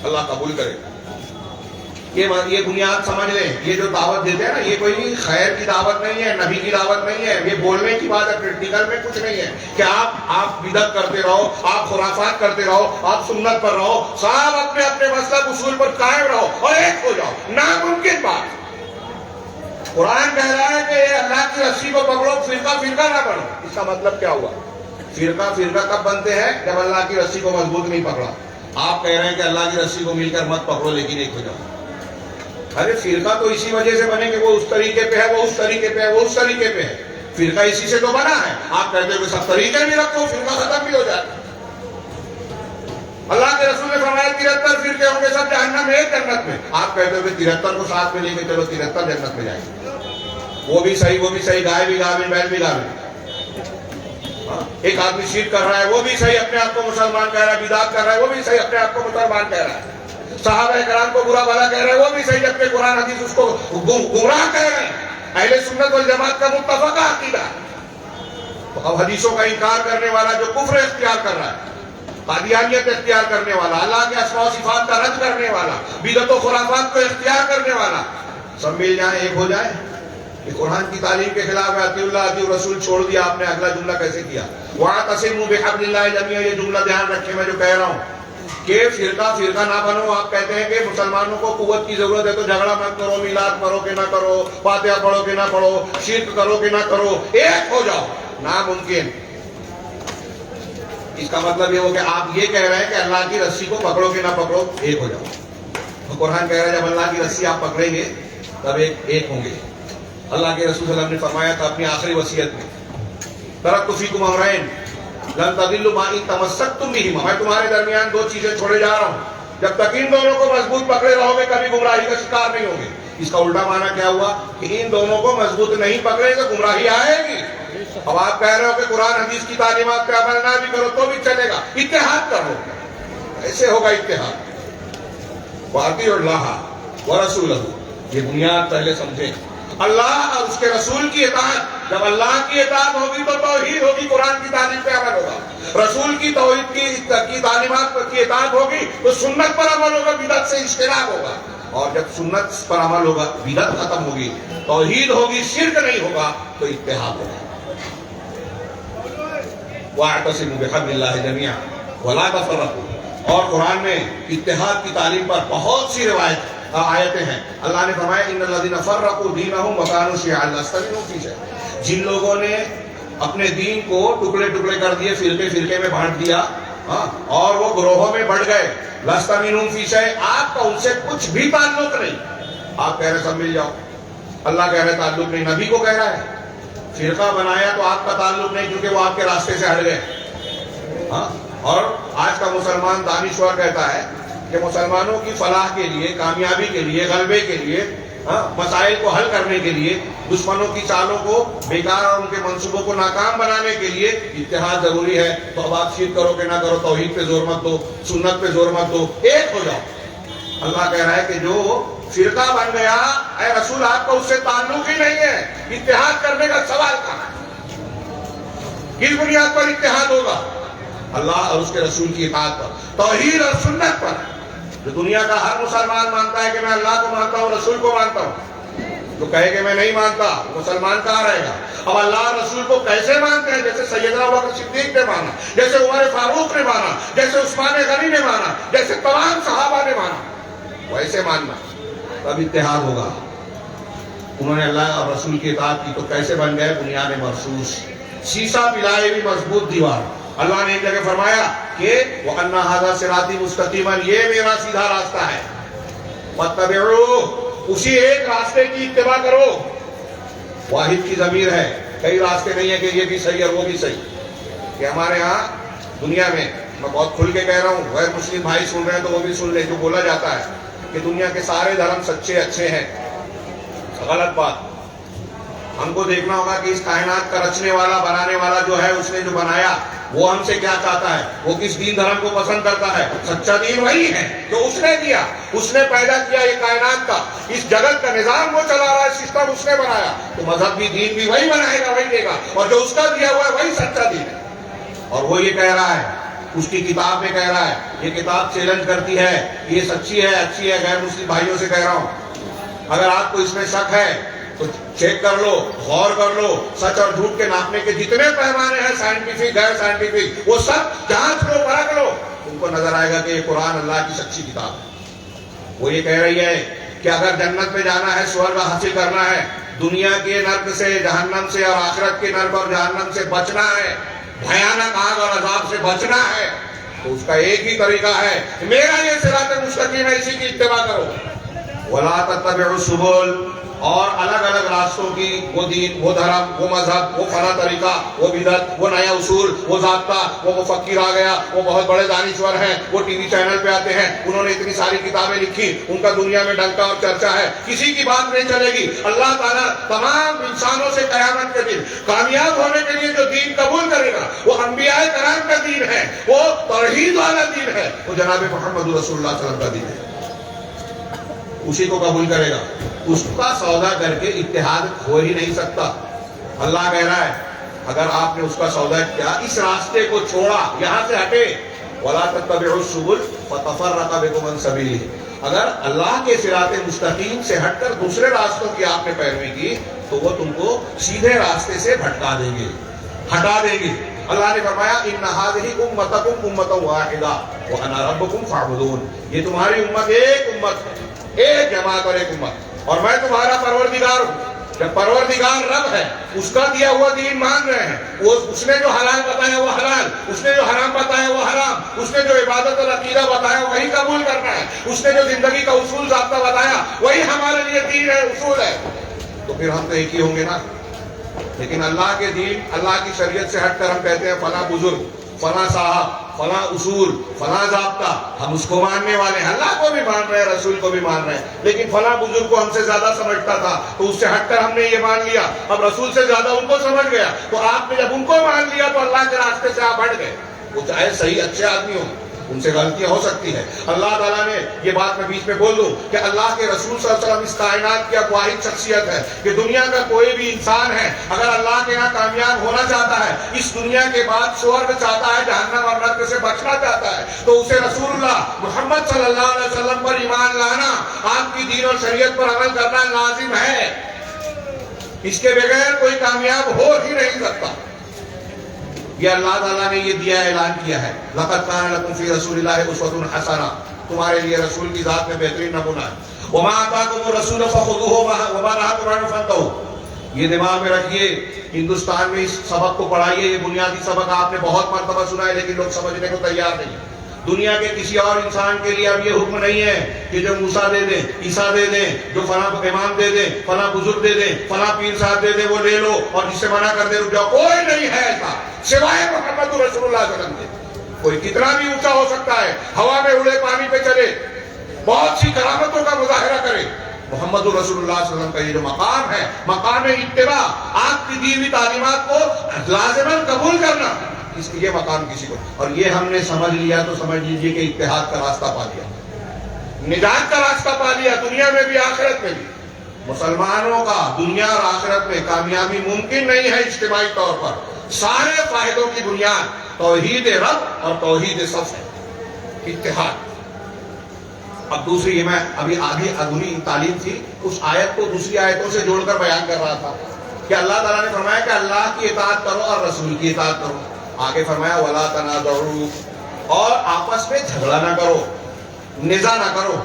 اللہ قبول کرے۔ یہ بنیاد سمجھ لیں، یہ جو دعوت دیتے ہیں نا، یہ کوئی خیر کی دعوت نہیں ہے، نبی کی دعوت نہیں ہے، یہ بولنے کی بات ہے، پریکٹیکل میں کچھ نہیں ہے کہ آپ بدعت کرتے رہو، آپ خرافات کرتے رہو، آپ سنت پر رہو، سب اپنے اپنے مسلک اصول پر قائم رہو اور ایک ہو جاؤ، ناممکن بات۔ قرآن کہہ رہا ہے کہ اللہ کی رسی کو پکڑو، فرقہ فرقہ نہ بنو۔ اس کا مطلب کیا ہوا؟ فرقہ فرقہ کب بنتے ہیں؟ جب اللہ کی رسی کو مضبوط نہیں پکڑا۔ آپ کہہ رہے ہیں کہ اللہ کی رسی کو مل کر مت پکڑو لیکن ایک ہو جاؤ۔ ارے فرقہ تو اسی وجہ سے بنے کہ وہ اس طریقے پہ ہے، وہ اس طریقے پہ ہے، وہ اس طریقے پہ ہے۔ فرقہ اسی سے تو بنا ہے۔ آپ کہتے ہو کہ سب طریقے بھی رکھو، فرقہ ختم بھی ہو جائے۔ اللہ کے رسول نے فرمایا 73 فرقے ہوں گے، سب جہنم میں، ایک جنت میں۔ آپ کہتے ہو کہ 73 کو ساتھ میں لے کے چلو، 73 جنت میں جائیں گے۔ وہ بھی صحیح، وہ بھی صحیح، گائے بھی گاویں، بیل بھی گاویں۔ ایک آدمی شرک کر رہا ہے، وہ بھی صحیح، اپنے آپ کو مسلمان کہہ رہا ہے، بدعت کر رہا ہے، وہ بھی صحیح، اپنے آپ کو مسلمان کہہ رہا ہے۔ صحابہ کرام کو برا بھلا کہہ رہے ہیں، وہ بھی صحیح، جبکہ قرآن حدیث اس کو گمراہ کہہ رہے ہیں۔ اہل سنت والجماعت کا متفقہ عقیدہ۔ تو اب حدیثوں کا انکار کرنے والا جو کفر اختیار کر رہا ہے، قادیانیت اختیار کرنے والا، اللہ کے اسماء و صفات کا رد کرنے والا، بدعت و خرافات کو اختیار کرنے والا، سب مل جائیں، ایک ہو جائیں۔ یہ قرآن کی تعلیم کے خلاف ہے۔ اطیعوا اللہ اطیعوا الرسول چھوڑ دیا آپ نے، اگلا جملہ کیسے کیا؟ واعتصموا بحبل اللہ جميعا۔ یہ جملہ دھیان رکھیں میں جو کہہ رہا ہوں کہ فرقہ فرقہ نہ بنو۔ آپ کہتے ہیں کہ مسلمانوں کو قوت کی ضرورت ہے تو جھگڑا مت کرو، میلاد پڑھو کہ نہ کرو، فاتحہ پڑھو کہ نہ پڑھو، شرک کرو کہ نہ کرو، ایک ہو جاؤ، ناممکن۔ اس کا مطلب یہ ہو کہ آپ یہ کہہ رہے ہیں کہ اللہ کی رسی کو پکڑو کہ نہ پکڑو، ایک ہو جاؤ۔ تو قرآن کہہ رہا ہے جب اللہ کی رسی آپ پکڑیں گے تب ایک ہوں گے۔ اللہ کے رسول صلی اللہ علیہ وسلم نے فرمایا تھا اپنی آخری وصیت میں، ترکت فیکم امرین لن تضلوا ما ان تمسکتم بہما۔ میں تمہارے درمیان دو چیزیں چھوڑے جا رہا ہوں، جب تک ان دونوں کو مضبوط پکڑے رہو گے کبھی گمراہی کا شکار نہیں ہوگے۔ اس کا الٹا معنی کیا ہوا کہ ان دونوں کو مضبوط نہیں پکڑے تو گمراہی آئے گی۔ اب آپ کہہ رہے ہو کہ قرآن حدیث کی تعلیمات پہ عمل نہ بھی کرو تو بھی چلے گا، اتحاد کرو، ایسے ہوگا اتحاد۔ وَأَطِیعُوا اللَّهَ وَرَسُولَهُ، یہ بنیاد پہلے سمجھیں۔ اللہ اور اس کے رسول کی اطاعت، جب اللہ کی اطاعت ہوگی تو توحید ہوگی، قرآن کی تعلیم پہ عمل ہوگا۔ رسول کی توحید کی تعلیمات کی اطاعت ہوگی تو سنت پر عمل ہوگا، بدعت سے اجتناب ہوگا۔ اور جب سنت پر عمل ہوگا، بدعت ختم ہوگی، توحید ہوگی، شرک نہیں ہوگا، تو اتحاد ہوگا۔ وَاعْتَصِمُوا بِحَبْلِ اللَّهِ جَمِيعًا وَلَا تَفَرَّقُوا۔ اور قرآن میں اتحاد کی تعلیم پر بہت سی آیتیں ہیں۔ اللہ نے فرمایا ان الذین فرقوا دینہم وکانوا شیعا لست منہم فی شیء۔ جن لوگوں نے اپنے دین کو ٹکڑے ٹکڑے کر دیے، فرقے فرقے میں بانٹ دیا، اور وہ گروہوں میں بڑھ گئے، لست منہم فی شیء، آپ کا ان سے کچھ بھی تعلق نہیں۔ آپ کہہ رہے سب مل جاؤ، اللہ کہہ رہے تعلق نہیں، نبی کو کہہ رہا ہے فرقہ بنایا تو آپ کا تعلق نہیں کیونکہ وہ آپ کے راستے سے ہٹ گئے۔ اور آج کا مسلمان دانشور کہتا ہے کہ مسلمانوں کی فلاح کے لیے، کامیابی کے لیے، غلبے کے لیے، مسائل کو حل کرنے کے لیے، دشمنوں کی چالوں کو بیکار اور ان کے منصوبوں کو ناکام بنانے کے لیے اتحاد ضروری ہے۔ تو اب آپ شرک کرو کہ نہ کرو، توحید پہ زور مت دو، سنت پہ زور مت دو، ایک ہو جاؤ۔ اللہ کہہ رہا ہے کہ جو فرقہ بن گیا، اے رسول آپ کو اس سے تعلق ہی نہیں ہے، اتحاد کرنے کا سوال کہاں ہے؟ کس بنیاد پر اتحاد ہوگا؟ اللہ اور اس کے رسول کی اطاعت پر، توحید اور سنت پر۔ جو دنیا کا ہر مسلمان مانتا ہے کہ میں اللہ کو مانتا ہوں، رسول کو مانتا ہوں، جو کہے کہ میں نہیں مانتا مسلمان کہاں رہے گا؟ اب اللہ اور رسول کو کیسے مانتے ہیں؟ جیسے سیدنا ابوبکر صدیق نے مانا، جیسے عمر فاروق نے مانا، جیسے عثمان غنی نے مانا، جیسے تمام صحابہ نے مانا، ویسے ماننا، تب اتحاد ہوگا۔ انہوں نے اللہ اور رسول کی اطاعت کی تو کیسے بن گئے؟ بنیاد مرصوص، شیشہ پلائے ہوئی مضبوط دیوار۔ اللہ نے ایک جگہ فرمایا کہ وَأَنَّ هَذَا صِرَاطِي مُسْتَقِيمًا، یہ میرا سیدھا راستہ ہے، فَاتَّبِعُوهُ، اسی ایک راستے کی اتباع کرو۔ واحد کی ضمیر ہے، کئی راستے نہیں ہیں کہ یہ بھی صحیح اور وہ بھی صحیح۔ کہ ہمارے ہاں دنیا میں میں بہت کھل کے کہہ رہا ہوں، غیر مسلم بھائی سن رہے ہیں تو وہ بھی سن لیں، جو بولا جاتا ہے کہ دنیا کے سارے دھرم سچے اچھے ہیں، غلط بات۔ ہم کو دیکھنا ہوگا کہ اس کائنات کا رچنے والا بنانے والا جو ہے، اس نے جو بنایا وہ ہم سے کیا چاہتا ہے، وہ کس دین دھرم کو پسند کرتا ہے۔ سچا دین وہی ہے جو اس نے دیا، اس نے پیدا کیا یہ کائنات کا، اس جگت کا نظام وہ چلا رہا ہے، سسٹم اس نے بنایا، تو مذہب بھی دین بھی وہی بنائے گا، وہی دے گا، اور جو اس کا دیا ہوا ہے وہی سچا دین ہے۔ اور وہ یہ کہہ رہا ہے، اس کی کتاب میں کہہ رہا ہے، یہ کتاب چیلنج کرتی ہے، یہ سچی ہے اچھی ہے۔ غیر مسلم بھائیوں سے کہہ رہا ہوں، اگر آپ کو اس میں شک ہے تو چیک کر لو، غور کر لو، سچ اور جھوٹ کے ناپنے کے جتنے پیمانے ہیں، سائنٹیفک غیر سائنٹیفک، وہ سب جانچ لو، پرکھ لو، تم کو نظر آئے گا کہ یہ قرآن اللہ کی سچی کتاب ہے۔ وہ یہ کہہ رہی ہے کہ اگر جنت میں جانا ہے، سورگ حاصل کرنا ہے، دنیا کے نرک سے، جہنم سے، اور آخرت کے نرک اور جہنم سے بچنا ہے، بھیانک آگ اور عذاب سے بچنا ہے، تو اس کا ایک ہی طریقہ ہے، میرا یہ صراط مستقیم ہے، اسی کی اتباع کرو۔ وَلَا تَتَّبِعُوا السُّبُلَ، اور الگ الگ راستوں کی، وہ دین، وہ دھرم، وہ مذہب، وہ فلاں طریقہ، وہ بدعت، وہ نیا اصول، وہ ضابطہ، وہ مفکر آ گیا، وہ بہت بڑے دانشور ہیں، وہ ٹی وی چینل پہ آتے ہیں، انہوں نے اتنی ساری کتابیں لکھی، ان کا دنیا میں ڈنکا اور چرچا ہے، کسی کی بات نہیں چلے گی۔ اللہ تعالیٰ تمام انسانوں سے قیامت کے دن کامیاب ہونے کے لیے جو دین قبول کرے گا، وہ انبیاء کرام کا دین ہے، وہ توحید والا دین ہے، وہ جناب محمد رسول اللہ صلی اللہ علیہ وسلم کا دین ہے، اسی کو قبول کرے گا۔ اس کا سودا کر کے اتحاد ہو ہی نہیں سکتا۔ اللہ کہہ رہا ہے اگر آپ نے اس کا سودا کیا، اس راستے کو چھوڑا، یہاں سے ہٹے، وَلَا تَتَّبِعُوا السُّبُلَ فَتَفَرَّقَ بِكُمْ عَنْ سَبِيلِهِ، اگر اللہ کے صراط مستقیم سے ہٹ کر دوسرے راستوں کی آپ نے پیروی کی تو وہ تم کو سیدھے راستے سے بھٹکا دیں گے، ہٹا دیں گے۔ اللہ نے فرمایا إِنَّ هَذِهِ أُمَّتَكُمْ أُمَّةً وَاحِدَةً وَأَنَا رَبُّكُمْ فَاعْبُدُونِ، یہ تمہاری امت ایک امت ہے، ایک جماعت اور ایک امت، اور میں تمہارا پروردگار ہوں۔ جب پروردگار رب ہے، اس کا دیا ہوا دین مان رہے ہیں، اس نے جو حلال بتایا وہ حلال، اس نے جو حرام بتایا وہ حرام، اس نے جو عبادت اور عقیدہ بتایا وہی قبول کرنا ہے، اس نے جو زندگی کا اصول ضابطہ بتایا وہی ہمارے لیے دین ہے، اصول ہے، تو پھر ہم تو ایک ہی ہوں گے نا۔ لیکن اللہ کے دین، اللہ کی شریعت سے ہٹ کر ہم کہتے ہیں فلاں بزرگ، فلاں صاحب، فلاں اصول، فلاں ضابطہ، ہم اس کو ماننے والے ہیں، اللہ کو بھی مان رہے ہیں، رسول کو بھی مان رہے ہیں، لیکن فلاں بزرگ کو ہم سے زیادہ سمجھتا تھا تو اس سے ہٹ کر ہم نے یہ مان لیا، اب رسول سے زیادہ ان کو سمجھ گیا، تو آپ نے جب ان کو مان لیا تو اللہ کے راستے سے آپ ہٹ گئے۔ وہ چاہے صحیح اچھے آدمی ہوں، ان سے غلطیاں ہو سکتی ہے۔ اللہ تعالیٰ نے یہ بات میں بیچ میں بول دوں کہ اللہ کے رسول صلی اللہ علیہ وسلم اس کائنات کی اب واحد شخصیت ہے کہ دنیا کا کوئی بھی انسان ہے، اگر اللہ کے یہاں کامیاب ہونا چاہتا ہے، اس دنیا کے بعد سورگ چاہتا ہے، جہنم اور نرک سے بچنا چاہتا ہے، تو اسے رسول اللہ محمد صلی اللہ علیہ وسلم پر ایمان لانا، آپ کی دین اور شریعت پر عمل کرنا لازم ہے، اس کے بغیر کوئی کامیاب ہو ہی نہیں سکتا۔ یہ اللہ تعالیٰ نے یہ دیا، اعلان کیا ہے، لَقَدْ كَانَ لَكُمْ فِي رَسُولِ اللَّهِ أُسْوَةٌ حَسَنَةٌ، تمہارے لیے رسول کی ذات میں بہترین نمونہ ہے۔ وَمَا آتَاكُمُ الرَّسُولُ فَخُذُوهُ وَمَا نَهَاكُمْ عَنْهُ فَانْتَهُوا، یہ دماغ میں رکھیے، ہندوستان میں اس سبق کو پڑھائیے، یہ بنیادی سبق آپ نے بہت مرتبہ سنا ہے لیکن لوگ سمجھنے کو تیار نہیں ہیں۔ دنیا کے کسی اور انسان کے لیے اب یہ حکم نہیں ہے کہ جو موسیٰ دے دیں، عیسیٰ دے دیں، جو فلاں امام دے دیں، فلاں بزرگ دے دیں، فلاں پیر صاحب دے دیں، وہ لے لو اور جس سے منع کر دے رک جاؤ، کوئی نہیں ہے ایسا سوائے محمد رسول اللہ صلی اللہ علیہ وسلم کے۔ کوئی کتنا بھی اونچا ہو سکتا ہے، ہوا میں اڑے، پانی پہ چلے، بہت سی کرامتوں کا مظاہرہ کرے، محمد رسول اللہ صلی اللہ علیہ وسلم کا یہ جو مقام ہے، مقام اتباع، آپ کی دی ہوئی تعلیمات کو لازماً قبول کرنا، اس یہ مقام کسی کو، اور یہ ہم نے سمجھ لیا تو سمجھ لیجئے کہ اتحاد کا راستہ پا لیا، نجات کا راستہ پا لیا، دنیا میں بھی آخرت میں بھی۔ مسلمانوں کا دنیا اور آخرت میں کامیابی ممکن نہیں ہے اجتماعی طور پر، سارے فائدوں کی بنیاد توحید رب اور توحید صف ہے، اتحاد۔ اب دوسری، یہ میں ابھی آگے ادھوری تعلیم تھی، اس آیت کو دوسری آیتوں سے جوڑ کر بیان کر رہا تھا کہ اللہ تعالیٰ نے فرمایا کہ اللہ کی اطاعت کرو اور رسول کی اطاعت کرو، آگے فرمایا وَلَا تَنَازَعُوا، اور آپس میں جھگڑا نہ کرو، نزاع نہ کرو۔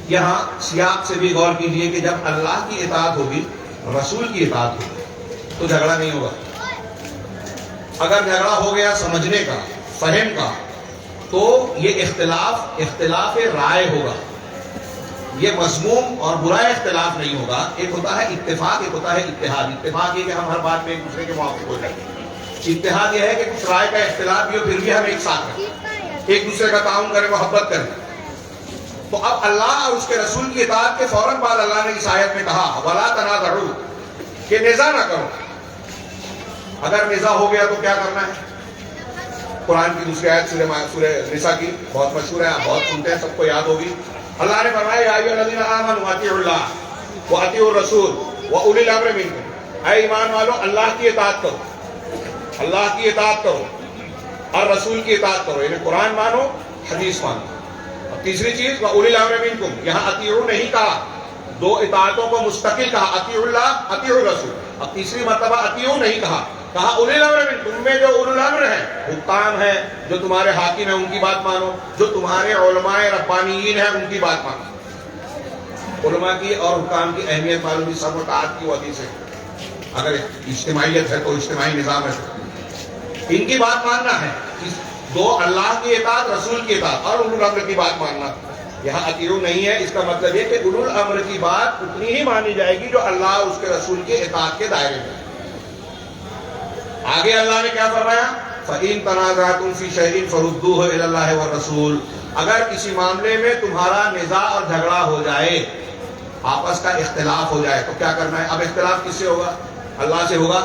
یہاں سیاق سے بھی غور کیجئے کہ جب اللہ کی اطاعت ہوگی، رسول کی اطاعت ہوگی تو جھگڑا نہیں ہوگا۔ اگر جھگڑا ہو گیا سمجھنے کا، فہم کا، تو یہ اختلاف رائے ہوگا، یہ مذموم اور برا اختلاف نہیں ہوگا۔ ایک ہوتا ہے اتفاق، ایک ہوتا ہے اتحاد۔ اتفاق یہ کہ ہم ہر بات میں ایک دوسرے کے موافق ہو جائیں گے، اتحاد یہ ہے کہ کچھ رائے کا اختلاف بھی ہو پھر بھی ہم ایک ساتھ رہیں، ایک دوسرے کا تعاون کریں، محبت کریں. تو اب اللہ اور اس کے رسول کی اطاعت کے فوراً بعد اللہ نے اس آیت میں کہا وَلَا تَنَازَعُوا کہ نزاع نہ کرو. اگر نزاع ہو گیا تو کیا کرنا ہے؟ قرآن کی دوسری آیت سورہ نساء کی بہت مشہور ہے، آپ بہت سنتے ہیں، سب کو یاد ہوگی. اللہ نے فرمایا یا ایھا الذین آمنوا اطیعوا اللہ واطیعوا الرسول واولی الامر منکم، اے ایمان والو اللہ کی اطاعت کرو، اللہ کی اطاعت کرو اور رسول کی اطاعت کرو، یعنی قرآن مانو، حدیث مانو. اور تیسری چیز واولی الامر منکم، یہاں اطیعوا نہیں کہا، دو اطاعتوں کو مستقل کہا، اطیعوا اللہ اطیعوا الرسول. اب تیسری مرتبہ اطیعوا نہیں کہا اولی الامر منکم، تم میں جو اولو الامر ہیں، حکام ہیں، جو تمہارے حاکم ہیں ان کی بات مانو، جو تمہارے علماء ربانیین ہیں ان کی بات مانو. علماء کی اور حکام کی اہمیت معلوم سب و طاعت کی وجہ سے. اگر اجتماعیت ہے تو اجتماعی نظام ہے، ان کی بات ماننا ہے. دو اللہ کی اطاعت، رسول کی اطاعت اور اولو الامر کی بات ماننا. یہاں اطیعوا نہیں ہے، اس کا مطلب یہ کہ اولو الامر کی بات اتنی ہی مانی جائے گی جو اللہ اور اس کے رسول کی اطاعت کے دائرے میں. آگے اللہ نے کیا فرمایا فَإِن تَنَازَعْتُمْ فِي شَيْءٍ فَرُدُّوهُ إِلَى اللَّهِ وَالرَّسُولِ، اگر کسی معاملے میں تمہارا نزاع اور جھگڑا ہو جائے، آپس کا اختلاف ہو جائے تو کیا کرنا ہے؟ اب اختلاف کس سے ہوگا؟ اللہ سے ہوگا.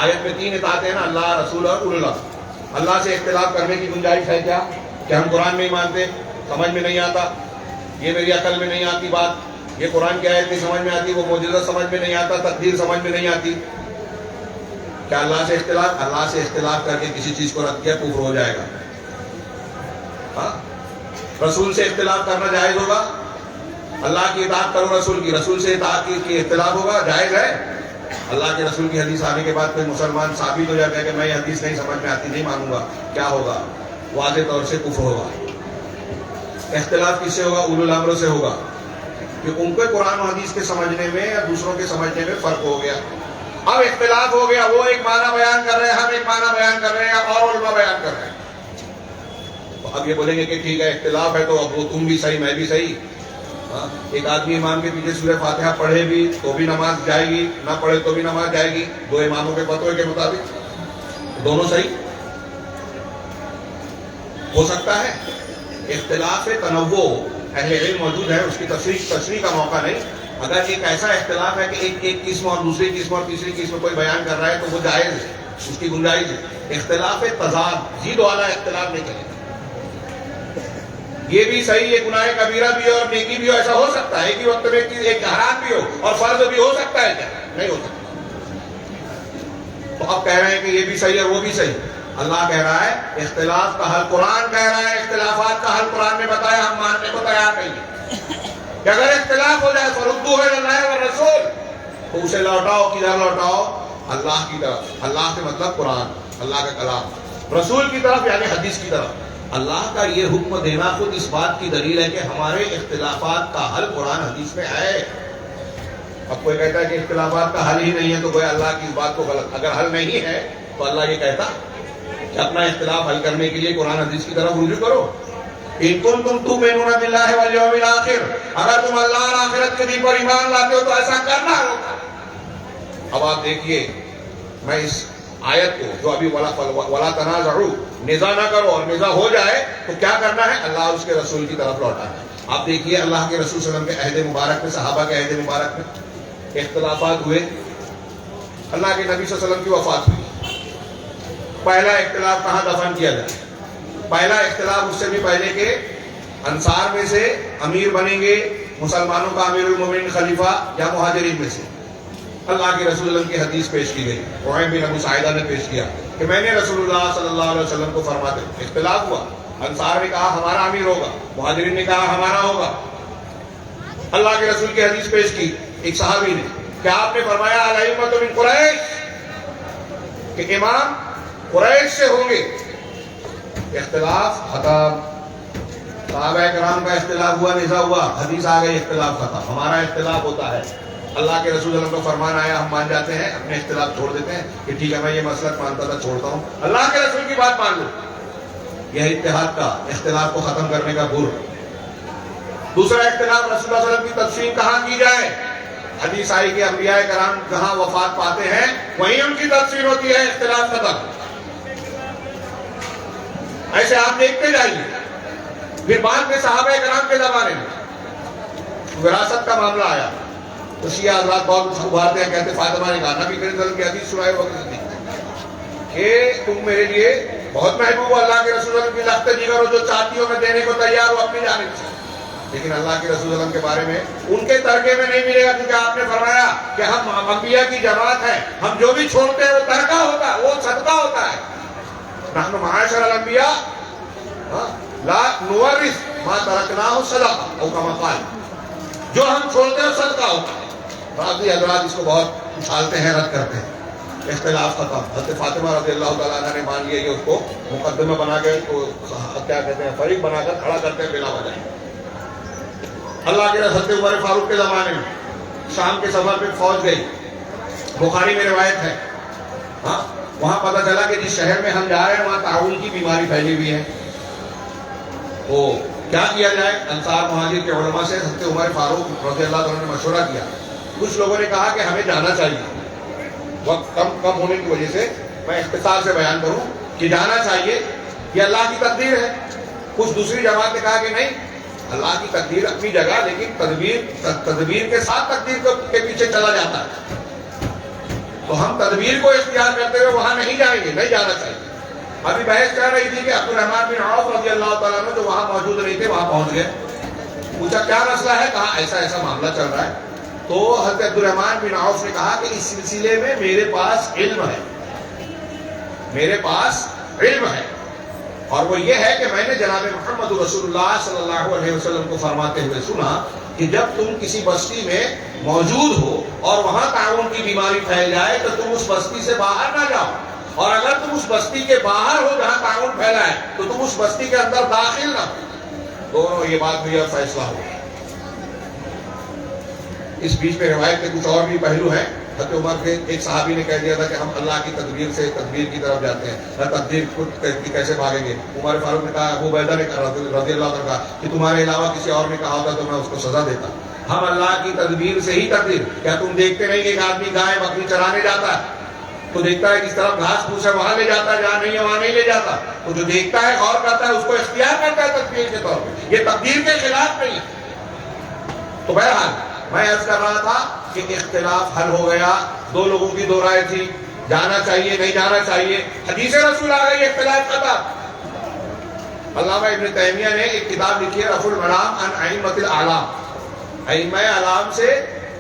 آیت میں 3 اطاعتیں ہیں نا، اللہ، رسول اور اولو الامر. اللہ سے اختلاف کرنے کی گنجائش ہے کیا؟ کہ ہم قرآن نہیں مانتے، سمجھ میں نہیں آتا، یہ میری عقل میں نہیں آتی بات، یہ قرآن کی آیت نہیں سمجھ میں آتی، وہ معجزہ سمجھ میں نہیں آتا، تقدیر سمجھ میں نہیں آتی. کیا اللہ سے اختلاف؟ اللہ سے اختلاف کر کے کسی چیز کو رد کیا کفر ہو جائے گا. ہاں، رسول سے اختلاف کرنا جائز ہوگا؟ اللہ کی اطاعت کرو رسول کی، رسول سے اطاعت کی اختلاف ہوگا؟ جائز ہے. اللہ کے رسول کی حدیث آنے کے بعد کوئی مسلمان ثابت ہو جاتا ہے کہ میں یہ حدیث نہیں سمجھ میں آتی، نہیں مانوں گا، کیا ہوگا؟ واضح طور سے کفر ہوگا. اختلاف کس سے ہوگا؟ اولو الامر سے ہوگا، کہ ان کو قرآن و حدیث کے سمجھنے میں یا دوسروں کے سمجھنے میں فرق ہو گیا. اب اختلاف ہو گیا، وہ ایک معنی بیان کر رہے ہیں، ہم ایک معنی بیان کر رہے ہیں اور علماء بیان کر رہے ہیں. تو اب یہ بولیں گے کہ ٹھیک ہے اختلاف ہے تو اب وہ تم بھی صحیح میں بھی صحیح. ایک آدمی امام کے پیچھے سورہ فاتحہ پڑھے بھی تو بھی نماز جائے گی، نہ پڑھے تو بھی نماز جائے گی، دو اماموں کے فتوے کے مطابق دونوں صحیح ہو سکتا ہے. اختلاف تنوع اہل علم موجود ہے، اس کی تشریح کا موقع نہیں. اگر ایک ایسا اختلاف ہے کہ ایک قسم اور دوسری قسم اور تیسری قسم کوئی بیان کر رہا ہے تو وہ جائز ہے، اس کی گنجائش ہے. اختلاف تضاد، زید والا اختلاف نہیں کرے. یہ بھی صحیح، یہ گناہ کبیرہ بھی اور نیکی بھی ہو، ایسا ہو سکتا ہے. ایک ہی وقت میں ایک حرام بھی ہو اور فرض بھی ہو سکتا ہے، کیا نہیں ہو سکتا؟ تو اب کہہ رہے ہیں کہ یہ بھی صحیح اور وہ بھی صحیح. اللہ کہہ رہا ہے اختلاف کا حل قرآن کہہ رہا ہے، اختلافات کا حل قرآن نے بتایا، ہم ماننے کو تیار نہیں ہیں. کہ اگر اختلاف ہو جائے فردوہ الی اللہ والرسول، تو اسے لوٹاؤ، کدھر لوٹاؤ؟ اللہ کی طرف. اللہ سے مطلب قرآن، اللہ کا کلام، رسول کی طرف یعنی حدیث کی طرف. اللہ کا یہ حکم دینا خود اس بات کی دلیل ہے کہ ہمارے اختلافات کا حل قرآن حدیث میں ہے. اب کوئی کہتا ہے کہ اختلافات کا حل ہی نہیں ہے تو کوئی اللہ کی اس بات کو غلط. اگر حل نہیں ہے تو اللہ یہ کہتا کہ اپنا اختلاف حل کرنے کے لیے قرآن حدیث کی طرف رجوع کرو. ان کنتم تؤمنون باللہ والیوم الآخر، اگر تم اللہ اور آخرت کے دن پر ایمان لاتے ہو تو ایسا کرنا ہوگا. اب آپ دیکھیے، میں اس آیت کو جو ابھی ولا تنازعوا، نزاع نہ کرو، اور نزاع ہو جائے تو کیا کرنا ہے؟ اللہ اور اس کے رسول کی طرف لوٹا ہے. آپ دیکھیے اللہ کے رسول صلی اللہ علیہ وسلم کے عہد مبارک میں، صحابہ کے عہد مبارک میں اختلافات ہوئے. اللہ کے نبی صلی اللہ علیہ وسلم کی وفات ہوئی. پہلا اختلاف کہاں دفن کیا جائے؟ پہلا اختلاف اس سے بھی پہلے کہ انصار میں سے امیر بنیں گے مسلمانوں کا امیر المومنین خلیفہ یا مہاجرین میں سے. اللہ کے رسول اللہ کی حدیث پیش کی گئی، قعیم بن ابو سعیدہ نے پیش کیا کہ میں نے رسول اللہ صلی اللہ علیہ وسلم کو فرماتے. اختلاف ہوا، انصار نے کہا ہمارا امیر ہوگا، مہاجرین نے کہا ہمارا ہوگا. اللہ کے رسول کی حدیث پیش کی ایک صحابی نے، کیا آپ نے فرمایا الائمۃ من قریش، کہ امام قریش سے ہوں گے. اختلاف ختم. صحابہ کرام کا اختلاف ہوا، نزاع ہوا، حدیث آ گئی، اختلاف ختم. ہمارا اختلاف ہوتا ہے، اللہ کے رسول اللہ کو فرمان آیا، ہم مان جاتے ہیں، اپنے اختلاف چھوڑ دیتے ہیں کہ ٹھیک ہے میں یہ مسلک مانتا تھا چھوڑتا ہوں، اللہ کے رسول کی بات مان لو. یہ اتحاد کا، اختلاف کو ختم کرنے کا گر. دوسرا اختلاف رسول اللہ صلی اللہ علیہ وسلم کی تدفین کہاں کی جائے. حدیث آئی کہ انبیاء کرام جہاں وفات پاتے ہیں وہیں ان کی تدفین ہوتی ہے. اختلاف ختم. ایسے آپ دیکھتے جائیے. پھر بعد میں صحابہ کرام کے زمانے میں وراثت کا معاملہ آیا تو شیعہ حضرات بہت اس کو ابھارتے ہیں, کہتے فاطمہ نے کہا, نبی کریم صلی اللہ علیہ وسلم کی حدیث سنائے وقت کہ تم میرے لیے بہت محبوب ہو, اللہ کے رسول صلی اللہ علیہ وسلم کی لخت جگر ہو, جو چاہتی ہو میں دینے کو تیار ہوں اپنی جانب سے. لیکن اللہ کے رسول صلی اللہ علیہ وسلم کے بارے میں ان کے ترکے میں نہیں ملے گا, کیونکہ آپ نے فرمایا کہ ہم انبیاء کی جماعت ہیں, ہم جو بھی چھوڑتے ہیں وہ ترکہ ہوتا ہے, وہ صدقہ ہوتا ہے. نحن معاشر الانبیاء لا نورث ما ترکناہ صدقہ او کما قال, جو ہم چھوڑتے ہیں صدقہ ہوتا ہے. بعض حضرات اس کو بہت اچھالتے ہیں, رد کرتے ہیں. اختلاف ختم. حضرت فاطمہ رضی اللہ تعالیٰ عنہ نے مان لیا کہ اس کو مقدمہ بنا کے کیا کہتے ہیں فریق بنا کر کھڑا کرتے ہیں بلا وجہ. اللہ کے حضرت عمر فاروق کے زمانے میں شام کے سفر پہ فوج گئی, بخاری میں روایت ہے. وہاں پتہ چلا کہ جس شہر میں ہم جا رہے ہیں وہاں تعاون کی بیماری پھیلی ہوئی ہے. تو کیا کیا جائے؟ انصار مہاجر کے علماء سے حضرت عمر فاروق رضی اللہ عنہ نے مشورہ کیا. کچھ لوگوں نے کہا کہ ہمیں جانا چاہیے, وقت کم ہونے کی وجہ سے میں اختصار سے بیان کروں کہ جانا چاہیے, یہ اللہ کی تقدیر ہے. کچھ دوسری جماعت نے کہا کہ نہیں, اللہ کی تقدیر اپنی جگہ, لیکن تدبیر کے ساتھ تقدیر کے پیچھے چلا جاتا ہے. تو ہم تدبیر کو اختیار کرتے ہوئے وہاں نہیں جائیں گے, نہیں جانا چاہیے. ابھی بحث کر رہی تھی کہ عبد الرحمن بن عوف رضی اللہ تعالیٰ عنہ جو وہاں موجود نہیں تھے وہاں پہنچ گئے. پوچھا کیا مسئلہ ہے؟ کہا ایسا ایسا معاملہ چل رہا ہے. تو حضرت عبد الرحمن بن عوف نے کہا کہ اس سلسلے میں میرے پاس علم ہے, میرے پاس علم ہے, اور وہ یہ ہے کہ میں نے جناب محمد رسول اللہ صلی اللہ علیہ وسلم کو فرماتے ہوئے سنا کہ جب تم کسی بستی میں موجود ہو اور وہاں تعاون کی بیماری پھیل جائے تو تم اس بستی سے باہر نہ جاؤ, اور اگر تم اس بستی کے باہر ہو جہاں تعاون پھیلا ہے تو تم اس بستی کے اندر داخل نہ ہو. دونوں یہ بات ہوئی اور فیصلہ ہو. اس بیچ میں روایت کے کچھ اور بھی پہلو ہیں. حضرت عمر کے ایک صحابی نے کہہ دیا تھا کہ ہم اللہ کی تدبیر سے تدبیر کی طرف جاتے ہیں, تقدیر کی کیسے بھاگیں گے. عمر فاروق نے کہا, ابو عبیدہ نے کہا رضی اللہ عنہ کہا کہ تمہارے علاوہ کسی اور نے کہا ہوتا تو میں اس کو سزا دیتا. ہم اللہ کی تدبیر سے ہی تقدیر. کیا تم دیکھتے نہیں کہ ایک آدمی گائے بکری چرانے جاتا ہے تو دیکھتا ہے کس طرف گھاس پھوس ہے وہاں لے جاتا ہے, جہاں نہیں ہے وہاں نہیں لے جاتا. تو جو دیکھتا ہے غور کرتا ہے اس کو اختیار کرتا ہے تدبیر کے طور پہ, یہ تقدیر کے خلاف نہیں ہے. تو بہرحال میں عرض کر رہا تھا کہ اختلاف حل ہو گیا. دو لوگوں کی دو رائے تھی, جانا چاہیے نہیں جانا چاہیے. حدیث رسول آ گئی, اختلاف ختم. علامہ ابن تیمیہ نے ایک کتاب لکھی ہے رفع الملام عن ائمۃ الاعلام. ائمہ اعلام سے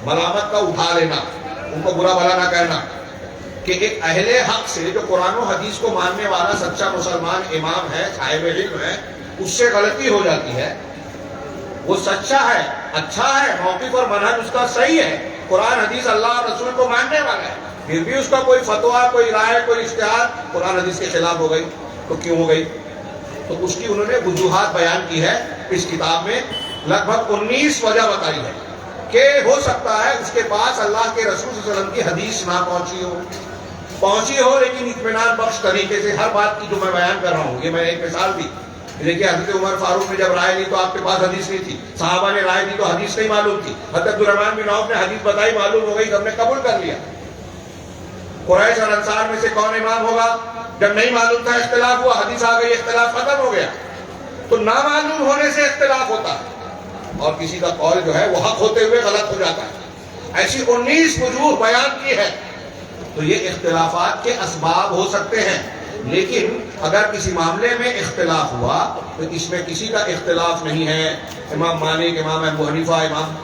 ملامت کا اٹھا لینا, ان کو برا بھلا نہ کہنا. کہ ایک اہل حق سے جو قرآن و حدیث کو ماننے والا سچا مسلمان امام ہے, صاحب علم ہے, اس سے غلطی ہو جاتی ہے. وہ سچا ہے, اچھا ہے, موقف اور منہج اس کا صحیح ہے, قرآن حدیث اللہ اور رسول کو ماننے والا ہے, پھر بھی اس کا کوئی فتویٰ, کوئی رائے, کوئی اجتہاد قرآن حدیث کے خلاف ہو گئی تو کیوں ہو گئی؟ تو اس کی انہوں نے وجوہات بیان کی ہے اس کتاب میں. لگ بھگ 19 وجہ بتائی ہے کہ ہو سکتا ہے اس کے پاس اللہ کے رسول صلی اللہ علیہ وسلم کی حدیث نہ پہنچی ہو لیکن اطمینان بخش طریقے سے ہر بات کی جو میں بیان کر رہا ہوں. یہ میں نے ایک مثال دی. دیکھیے حضرت عمر فاروق نے جب رائے دی تو آپ کے پاس حدیث نہیں تھی, صحابہ نے رائے دی تو حدیث نہیں معلوم تھی. حضرت عبد الرحمن بن عوف نے حدیث بتائی, معلوم ہو گئی, سب نے قبول کر لیا. قریش اور انصار میں سے کون امام ہوگا؟ جب نہیں معلوم تھا اختلاف ہوا, حدیث آ گئی, اختلاف ختم ہو گیا. تو نامعلوم ہونے سے اختلاف ہوتا ہے اور کسی کا قول جو ہے وہ حق ہوتے ہوئے غلط ہو جاتا ہے. ایسی 19 وجوہ بیان کی ہے. تو یہ اختلافات کے اسباب ہو سکتے ہیں, لیکن اگر کسی معاملے میں اختلاف ہوا تو اس میں کسی کا اختلاف نہیں ہے. امام مالک, امام ابو حنیفہ, امام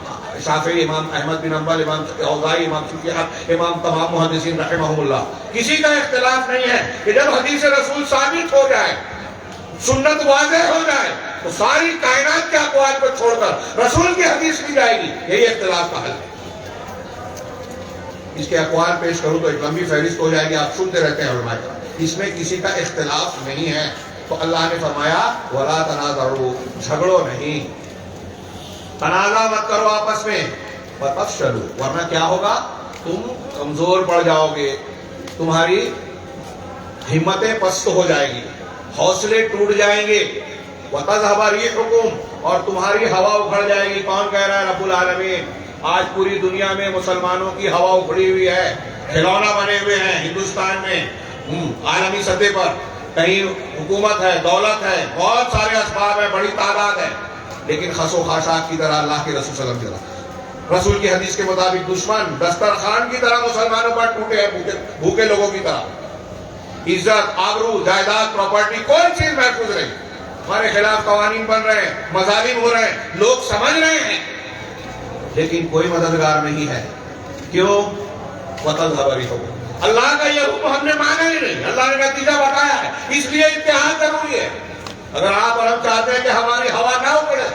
شافعی, امام احمد بن حنبل, امام اوزاعی, امام سفیان, امام تمام محدثین رحمہم اللہ, کسی کا اختلاف نہیں ہے کہ جب حدیث رسول ثابت ہو جائے, سنت واضح ہو جائے تو ساری کائنات کے اقوال کو چھوڑ کر رسول کی حدیث لی جائے گی. یہی اختلاف کا حل ہے. اس کے اقوال پیش کروں تو ایک لمبی فہرست ہو جائے گی, آپ سنتے رہتے ہیں علماء کا. اس میں کسی کا اختلاف نہیں ہے. تو اللہ نے فرمایا وَلَا تَنَازَعُوا, جھگڑو نہیں, تنازع مت کرو آپس میں, وَتَفْشَلُوا, ورنہ کیا ہوگا؟ تم کمزور پڑ جاؤ گے, تمہاری ہمتیں پست ہو جائے گی, حوصلے ٹوٹ جائیں گے. وَتَذْهَبَ رِيحُكُمْ, اور تمہاری ہوا اکھڑ جائے گی. کون کہہ رہا ہے؟ رب العالمین. آج پوری دنیا میں مسلمانوں کی ہوا اکھڑی ہوئی ہے, کھلونا بنے ہوئے ہیں ہندوستان میں, عالمی سطح پر. کہیں حکومت ہے، دولت ہے، بہت سارے اسباب ہیں، بڑی تعداد ہے، لیکن خس و خاشاک کی طرح اللہ کے رسول صلی اللہ علیہ وسلم، رسول کی حدیث کے مطابق دشمن دسترخوان کی طرح مسلمانوں پر ٹوٹے ہیں، بھوکے لوگوں کی طرح۔ عزت، آبرو، جائیداد، پراپرٹی، کوئی چیز محفوظ نہیں۔ ہمارے خلاف قوانین بن رہے ہیں، مظالم ہو رہے ہیں، لوگ سمجھ رہے ہیں، لیکن کوئی مددگار نہیں ہے۔ کیوں؟ وَتَذْهَبَ رِيحُكُمْ، اللہ کا یہ حکم ہم نے مانا ہی نہیں، اللہ نے نتیجہ بتایا ہے، اس لیے اتحاد ضروری ہے۔ اگر آپ اور ہم چاہتے ہیں کہ ہماری ہوا نہ اکھڑے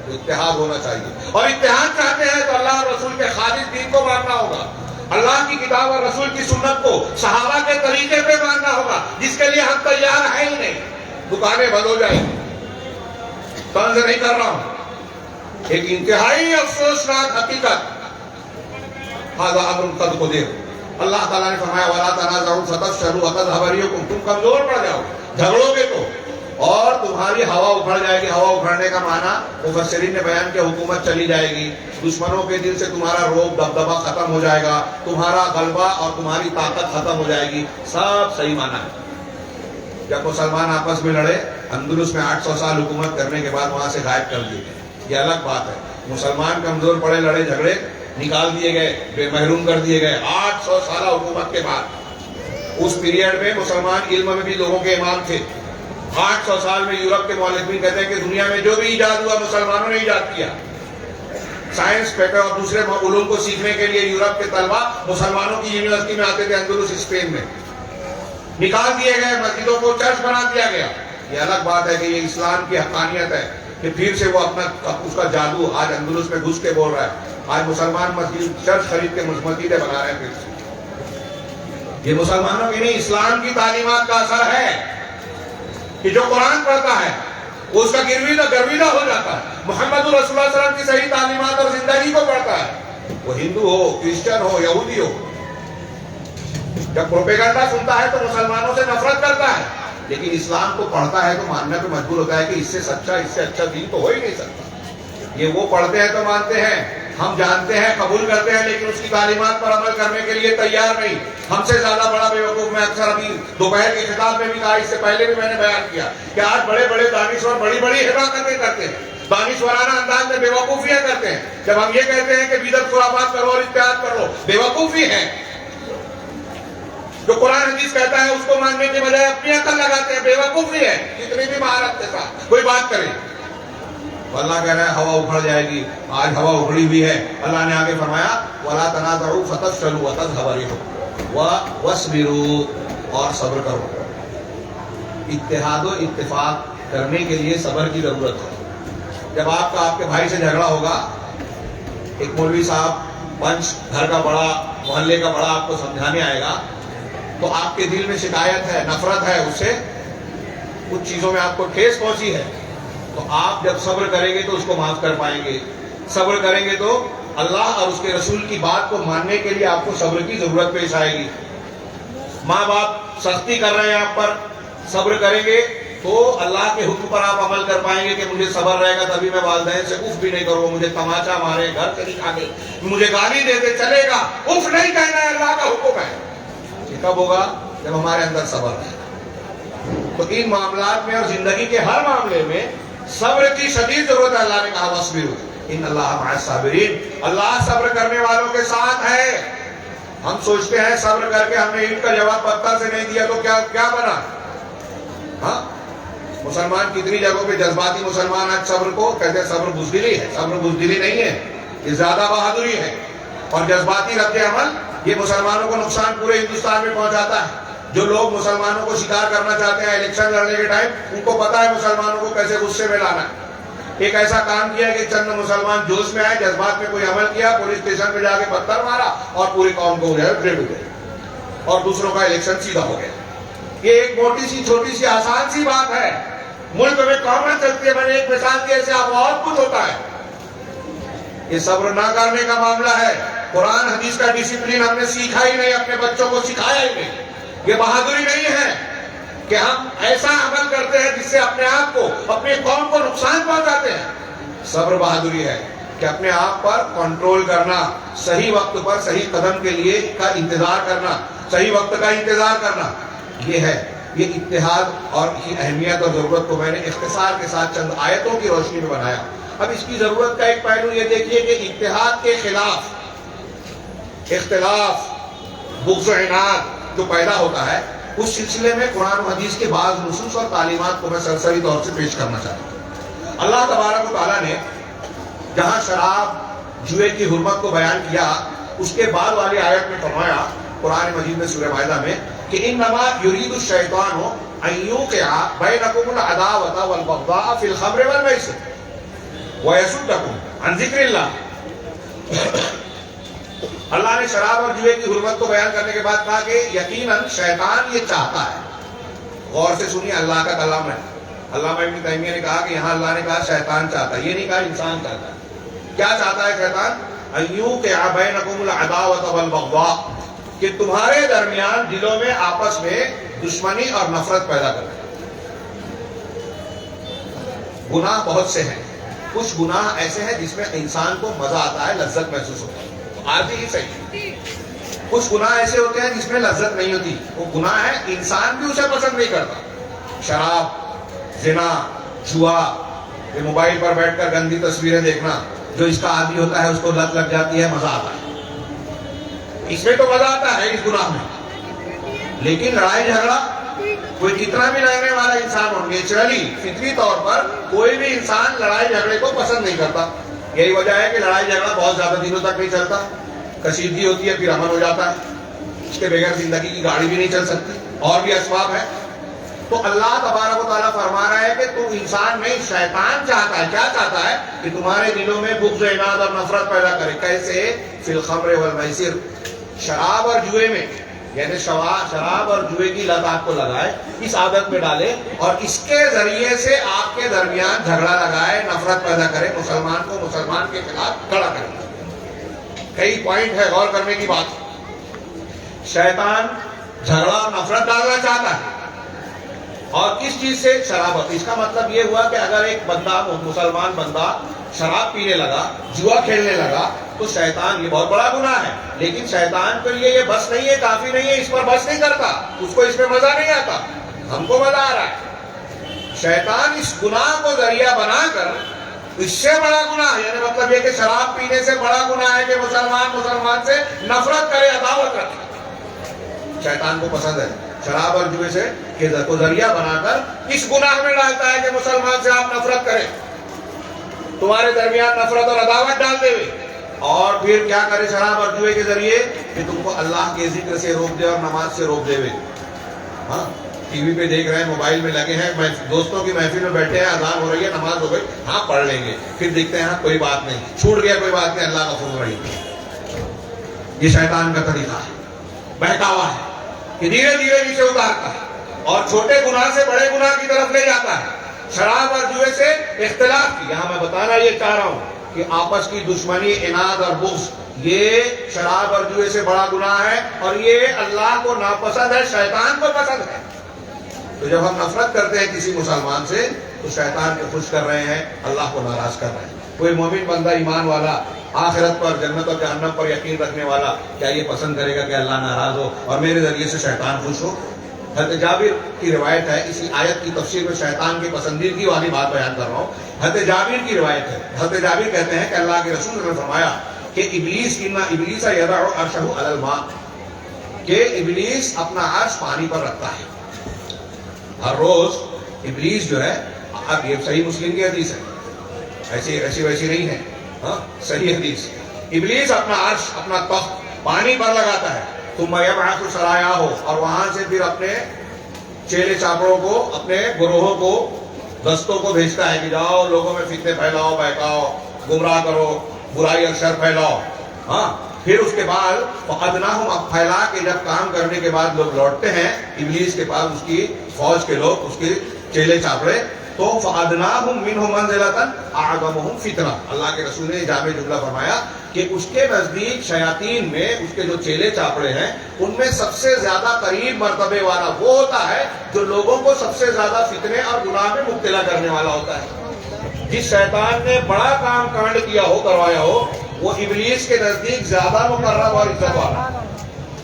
تو اتحاد ہونا چاہیے، اور اتحاد چاہتے ہیں تو اللہ اور رسول کے خالص دین کو ماننا ہوگا، اللہ کی کتاب اور رسول کی سنت کو صحابہ کے طریقے پہ ماننا ہوگا، جس کے لیے ہم تیار ہیں ہی نہیں۔ دکانیں بند ہو جائیں، طنز نہیں کر رہا ہوں، ایک انتہائی افسوسناک حقیقت، هذا امر قد قدر۔ اللہ تعالیٰ نے فرمایا وَلَا تَنَازَعُوا فَتَفْشَلُوا وَتَذْهَبَ رِيحُكُمْ، تم کمزور پڑ جاؤ، جھگڑو گے تو اور تمہاری ہوا اکھڑ جائے گی۔ ہوا اکھڑنے کا معنی مفسرین نے بیان کیا، حکومت چلی جائے گی، دشمنوں کے دل سے تمہارا روب دبدبہ ختم ہو جائے گا، تمہارا غلبہ اور تمہاری طاقت ختم ہو جائے گی۔ سب صحیح معنی ہے۔ جب مسلمان آپس میں لڑے، اندلس میں 800 سال حکومت کرنے کے بعد وہاں سے غائب کر دیے گئے، یہ الگ بات ہے۔ مسلمان کمزور پڑے، لڑے جھگڑے، نکال دیے گئے، بے محروم کر دیے گئے 800 سالہ حکومت کے بعد۔ اس پیریڈ میں مسلمان علم میں بھی لوگوں کے امام تھے۔ 800 سال میں یورپ کے مؤلفین کہتے ہیں کہ دنیا میں جو بھی ایجاد ہوا مسلمانوں نے ایجاد کیا۔ سائنس، پیپر اور دوسرے علوم کو سیکھنے کے لیے یورپ کے طلبہ مسلمانوں کی یونیورسٹی میں آتے تھے، اندلس اسپین میں۔ نکال دیے گئے، مسجدوں کو چرچ بنا دیا گیا۔ یہ الگ بات ہے کہ یہ اسلام کی حقانیت ہے کہ پھر سے وہ اس کا جادو آج اندلس میں گھس کے بول رہا ہے۔ آج مسلمان مسجد چرچ خرید کے مسجدیں بنا رہے ہیں پھر سے۔ یہ مسلمانوں کی نہیں، اسلام کی تعلیمات کا اثر ہے کہ جو قرآن پڑھتا ہے وہ اس کا گرویدہ ہو جاتا ہے، محمد رسول اللہ صلی اللہ علیہ وسلم کی صحیح تعلیمات اور زندگی کو پڑھتا ہے، وہ ہندو ہو، کرسچن ہو، یہودی ہو۔ جب پروپیگنڈا سنتا ہے تو مسلمانوں سے نفرت کرتا ہے، لیکن اسلام کو پڑھتا ہے تو ماننے پہ مجبور ہوتا ہے کہ اس سے سچا، اس سے اچھا دین تو ہو ہی نہیں سکتا۔ یہ وہ پڑھتے ہیں تو مانتے ہیں، ہم جانتے ہیں، قبول کرتے ہیں، لیکن اس کی تعلیمات پر عمل کرنے کے لیے تیار نہیں۔ ہم سے زیادہ بڑا بیوقوف، میں اکثر ابھی دوپہر کے خطاب میں بھی کہا، اس سے پہلے بھی میں نے بیان کیا کہ آج بڑے بڑے دانشور بڑی بڑی حماقتیں کرتے ہیں، دانشورانہ انداز میں بیوقوفیاں کرتے ہیں۔ جب ہم یہ کہتے ہیں کہ بدعت خرافات کرو اور اتحاد کرو، بیوقوفی ہے۔ جو قرآن حدیث کہتا ہے اس کو ماننے کے بجائے اپنی عقل لگاتے ہیں، بیوقوفی ہے، کتنی بھی مہارت کے ساتھ کوئی بات کرے۔ اللہ کہہ رہا ہے ہوا اکھڑ جائے گی، آج ہوا اکھڑی ہوئی ہے۔ اللہ نے آگے فرمایا وَلَا تَنَازَعُوا فَتَفْشَلُوا وَتَذْهَبَ رِيحُكُمْ وَاصْبِرُوا، اور صبر کرو۔ اتحاد و اتفاق کرنے کے لیے صبر کی ضرورت ہے۔ جب آپ کے بھائی سے جھگڑا ہوگا، ایک مولوی صاحب پنچ گھر کا بڑا، محلے کا بڑا آپ کو سمجھانے آئے گا تو آپ کے دل میں شکایت ہے، نفرت ہے، اس سے کچھ چیزوں میں آپ کو ٹھیس پہنچی ہے، تو آپ جب صبر کریں گے تو اس کو معاف کر پائیں گے۔ صبر کریں گے تو اللہ اور اس کے رسول کی بات کو ماننے کے لیے آپ کو صبر کی ضرورت پیش آئے گی۔ ماں باپ سختی کر رہے ہیں آپ پر، صبر کریں گے تو اللہ کے حکم پر آپ عمل کر پائیں گے کہ مجھے صبر رہے گا تبھی میں والدین سے اف بھی نہیں کروں، مجھے تماچا مارے، گھر سے نکالے، مجھے گالی دے دے، چلے گا، اف نہیں کہنا ہے، اللہ کا حکم ہے۔ یہ کب ہوگا؟ جب ہمارے اندر صبر ہے۔ تو ان معاملات میں اور زندگی کے ہر معاملے میں صبر کی شدید ضرورت ہے۔ اللہ نے کہا وَاصْبِرُوا إِنَّ اللَّهَ مَعَ الصَّابِرِينَ، اللہ صبر کرنے والوں کے ساتھ ہے۔ ہم سوچتے ہیں صبر کر کے ہم نے اینٹ کا جواب پتھر سے نہیں دیا تو کیا بنا؟ ہاں، مسلمان کتنی جگہوں پہ جذباتی مسلمان آج صبر کو کہتے ہیں صبر بزدلی ہے۔ صبر بزدلی نہیں ہے، یہ زیادہ بہادری ہے، اور جذباتی رد عمل یہ مسلمانوں کو نقصان پورے ہندوستان میں پہنچاتا ہے۔ جو لوگ مسلمانوں کو شکار کرنا چاہتے ہیں الیکشن لڑنے کے ٹائم، ان کو پتا ہے مسلمانوں کو کیسے غصے میں لانا ہے۔ ایک ایسا کام کیا کہ چند مسلمان جوش میں آئے، جذبات میں کوئی عمل کیا، پولیس اسٹیشن پہ جا کے پتھر مارا اور پوری قوم کو گریڈ ہو گئے اور دوسروں کا الیکشن سیدھا ہو گیا۔ یہ ایک موٹی سی چھوٹی سی آسان سی بات ہے، ملک میں قومیں چلتی ہے، میں نے ایک مثال دی، ایسے آپ بہت کچھ ہوتا ہے۔ یہ صبر نہ کرنے کا معاملہ ہے۔ قرآن حدیث کا ڈسپلن ہم نے سیکھا ہی نہیں، اپنے بچوں کو سکھایا ہی نہیں۔ یہ بہادری نہیں ہے کہ ہم ایسا عمل کرتے ہیں جس سے اپنے آپ کو، اپنی قوم کو نقصان پہنچاتے ہیں۔ صبر بہادری ہے کہ اپنے آپ پر کنٹرول کرنا، صحیح وقت پر صحیح قدم کے لیے کا انتظار کرنا، صحیح وقت کا انتظار کرنا، یہ ہے۔ یہ اتحاد اور کی اہمیت اور ضرورت کو میں نے اختصار کے ساتھ چند آیتوں کی روشنی میں بنایا۔ اب اس کی ضرورت کا ایک پہلو یہ دیکھیے کہ اتحاد کے خلاف اختلاف، بغض و عناد جو پیدا ہوتا ہے، اس سلسلے میں قرآن و حدیث کے بعض نصوص اور تعلیمات کو میں سرسری طور سے پیش کرنا چاہتا ہوں۔ اللہ تبارک و تعالیٰ نے جہاں شراب جوئے کی حرمت کو بیان کیا، اس کے بعد والی آیت میں فرمایا قرآن مجید میں سورہ مائدہ میں کہ انما یرید الشیطان ان یوقع بینکم العداوۃ والبغضاء فی الخمر والمیسر ویصدکم عن ذکر اللہ۔ اللہ نے شراب اور جوئے کی حرمت کو بیان کرنے کے بعد کہا کہ یقیناً شیطان یہ چاہتا ہے۔ غور سے سنیے، اللہ کا کلام ہے۔ علامہ ابن تیمیہ نے کہا کہ یہاں اللہ نے کہا شیطان چاہتا ہے، یہ نہیں کہا انسان چاہتا ہے۔ کیا چاہتا ہے شیطان؟ ان یوقع بینکم العداوۃ والبغضاء، کہ تمہارے درمیان دلوں میں آپس میں دشمنی اور نفرت پیدا کرے۔ گناہ بہت سے ہیں، کچھ گناہ ایسے ہیں جس میں انسان کو مزہ آتا ہے، لذت محسوس ہوتا ہے، آج ہی صحیح۔ کچھ گناہ ایسے ہوتے ہیں جس میں لذت نہیں ہوتی، وہ گناہ ہے انسان بھی اسے پسند نہیں کرتا۔ شراب، زنا، جوا، یہ موبائل پر بیٹھ کر گندی تصویریں دیکھنا، جو اس کا عادی ہوتا ہے اس کو لت لگ جاتی ہے، مزہ آتا ہے، اس میں تو مزہ آتا ہے اس گناہ میں۔ لیکن لڑائی جھگڑا، کوئی کتنا بھی لڑنے والا انسان ہو، نیچرلی فطری طور پر کوئی بھی انسان لڑائی جھگڑے کو پسند نہیں کرتا۔ یہی وجہ ہے کہ لڑائی جھگڑا بہت زیادہ دنوں تک نہیں چلتا، کشیدگی ہوتی ہے پھر امن ہو جاتا ہے، اس کے بغیر زندگی کی گاڑی بھی نہیں چل سکتی، اور بھی اسباب ہے۔ تو اللہ تبارک و تعالیٰ فرما رہا ہے کہ تو انسان نہیں، شیطان چاہتا ہے۔ کیا چاہتا ہے؟ کہ تمہارے دلوں میں بغض و عناد اور نفرت پیدا کرے۔ کیسے؟ فی الخمر والمیسر، شراب اور جوئے میں، یعنی شراب اور جوئے کی لت آپ کو لگائے، اس عادت میں ڈالے، اور اس کے ذریعے سے آپ کے درمیان جھگڑا لگائے، نفرت پیدا کرے، مسلمان کو مسلمان کے خلاف کھڑا کرے۔ کئی پوائنٹ ہے غور کرنے کی بات۔ شیطان جھگڑا اور نفرت ڈالنا چاہتا ہے، اور کس چیز سے؟ شراب۔ اس کا مطلب یہ ہوا کہ اگر ایک بندہ، مسلمان بندہ شراب پینے لگا، جوا کھیلنے لگا، تو شیطان، یہ بہت بڑا گناہ ہے، لیکن شیطان کے لیے یہ بس نہیں ہے، کافی نہیں ہے، اس پر بس نہیں کرتا، اس کو اس میں مزہ نہیں آتا، ہم کو مزہ آ رہا ہے۔ شیطان اس گناہ کو ذریعہ بنا کر اس سے بڑا گناہ، یعنی مطلب یہ کہ شراب پینے سے بڑا گناہ ہے کہ مسلمان سے نفرت کرے، عداوت رکھے۔ شیطان کو پسند ہے شراب اور جوئے سے کہ کو ذریعہ بنا کر اس گناہ میں ڈالتا ہے کہ مسلمان سے آپ نفرت کریں، تمہارے درمیان نفرت اور عداوت ڈال دے، اور پھر کیا کرے شراب اور جوئے کے ذریعے؟ کہ تم کو اللہ کے ذکر سے روک دے اور نماز سے روک دے۔ ہاں، ٹی وی پہ دیکھ رہے ہیں، موبائل میں لگے ہیں، دوستوں کی محفل میں بیٹھے ہیں، اذان ہو رہی ہے، نماز ہو گئی، ہاں پڑھ لیں گے، پھر دیکھتے ہیں ہاں کوئی بات نہیں، چھوٹ گیا کوئی بات نہیں، اللہ کا فضل رہی۔ یہ شیطان کا طریقہ ہے، بہکاوا ہے کہ دھیرے دھیرے نیچے اتارتا ہے اور چھوٹے گناہ سے بڑے گناہ کی طرف لے جاتا ہے۔ شراب اور جوئے سے اختلاف کی، یہاں میں بتانا یہ چاہ رہا ہوں کہ آپس کی دشمنی، عناد اور بغض، یہ شراب اور جوئے سے بڑا گناہ ہے، اور یہ اللہ کو ناپسند ہے، شیطان کو پسند ہے۔ تو جب ہم نفرت کرتے ہیں کسی مسلمان سے تو شیطان کو خوش کر رہے ہیں، اللہ کو ناراض کر رہے ہیں۔ کوئی مومن بندہ، ایمان والا، آخرت پر، جنت اور جہنم پر یقین رکھنے والا، کیا یہ پسند کرے گا کہ اللہ ناراض ہو اور میرے ذریعے سے شیطان خوش ہو؟ حضرت جابر کی روایت ہے، اسی آیت کی تفسیر میں شیطان کی پسندیدگی والی بات بیان کر رہا ہوں۔ حضرت جابر کی روایت ہے، حضرت جابر کہتے ہیں کہ اللہ کے رسول نے فرمایا کہ ابلیس یضع عرشہ علی الماء، کہ ابلیس اپنا عرش پانی پر رکھتا ہے۔ ہر روز ابلیس جو ہے، اب یہ صحیح مسلم کی حدیث ہے، ایسی ویسی نہیں ہے، ہاں صحیح حدیث، ابلیس اپنا عرش، اپنا تخت پانی پر لگاتا ہے، ثم یبعث سرایاہ، اور وہاں سے پھر اپنے چیلے چاپڑوں کو، اپنے گروہوں کو، دستوں کو بھیجتا ہے کہ جاؤ لوگوں میں فتنے پھیلاؤ، بہکاؤ، گمراہ کرو، برائی اور شر پھیلاؤ۔ ہاں، پھر اس کے بعد فَأَدْنَاهُمْ، اب پھیلا کے جب کام کرنے کے بعد لوگ لوٹتے ہیں ابلیس کے پاس، اس کی فوج کے لوگ، اس کے چیلے چاپڑے، تو فَأَدْنَاهُمْ مِنْهُمْ مَنْزِلَةً أَعْظَمُهُمْ فِتْنَةً، اللہ کے رسول نے جامع جملہ فرمایا کہ اس کے نزدیک شیاطین میں، اس کے جو چیلے چاپڑے ہیں، ان میں سب سے زیادہ قریب مرتبے والا وہ ہوتا ہے جو لوگوں کو سب سے زیادہ فتنے اور گناہ میں مبتلا کرنے والا ہوتا ہے۔ جس شیطان نے بڑا کام کانڈ کیا ہو، کروایا ہو، وہ ابلیس کے نزدیک زیادہ مقرب اور عزت والا۔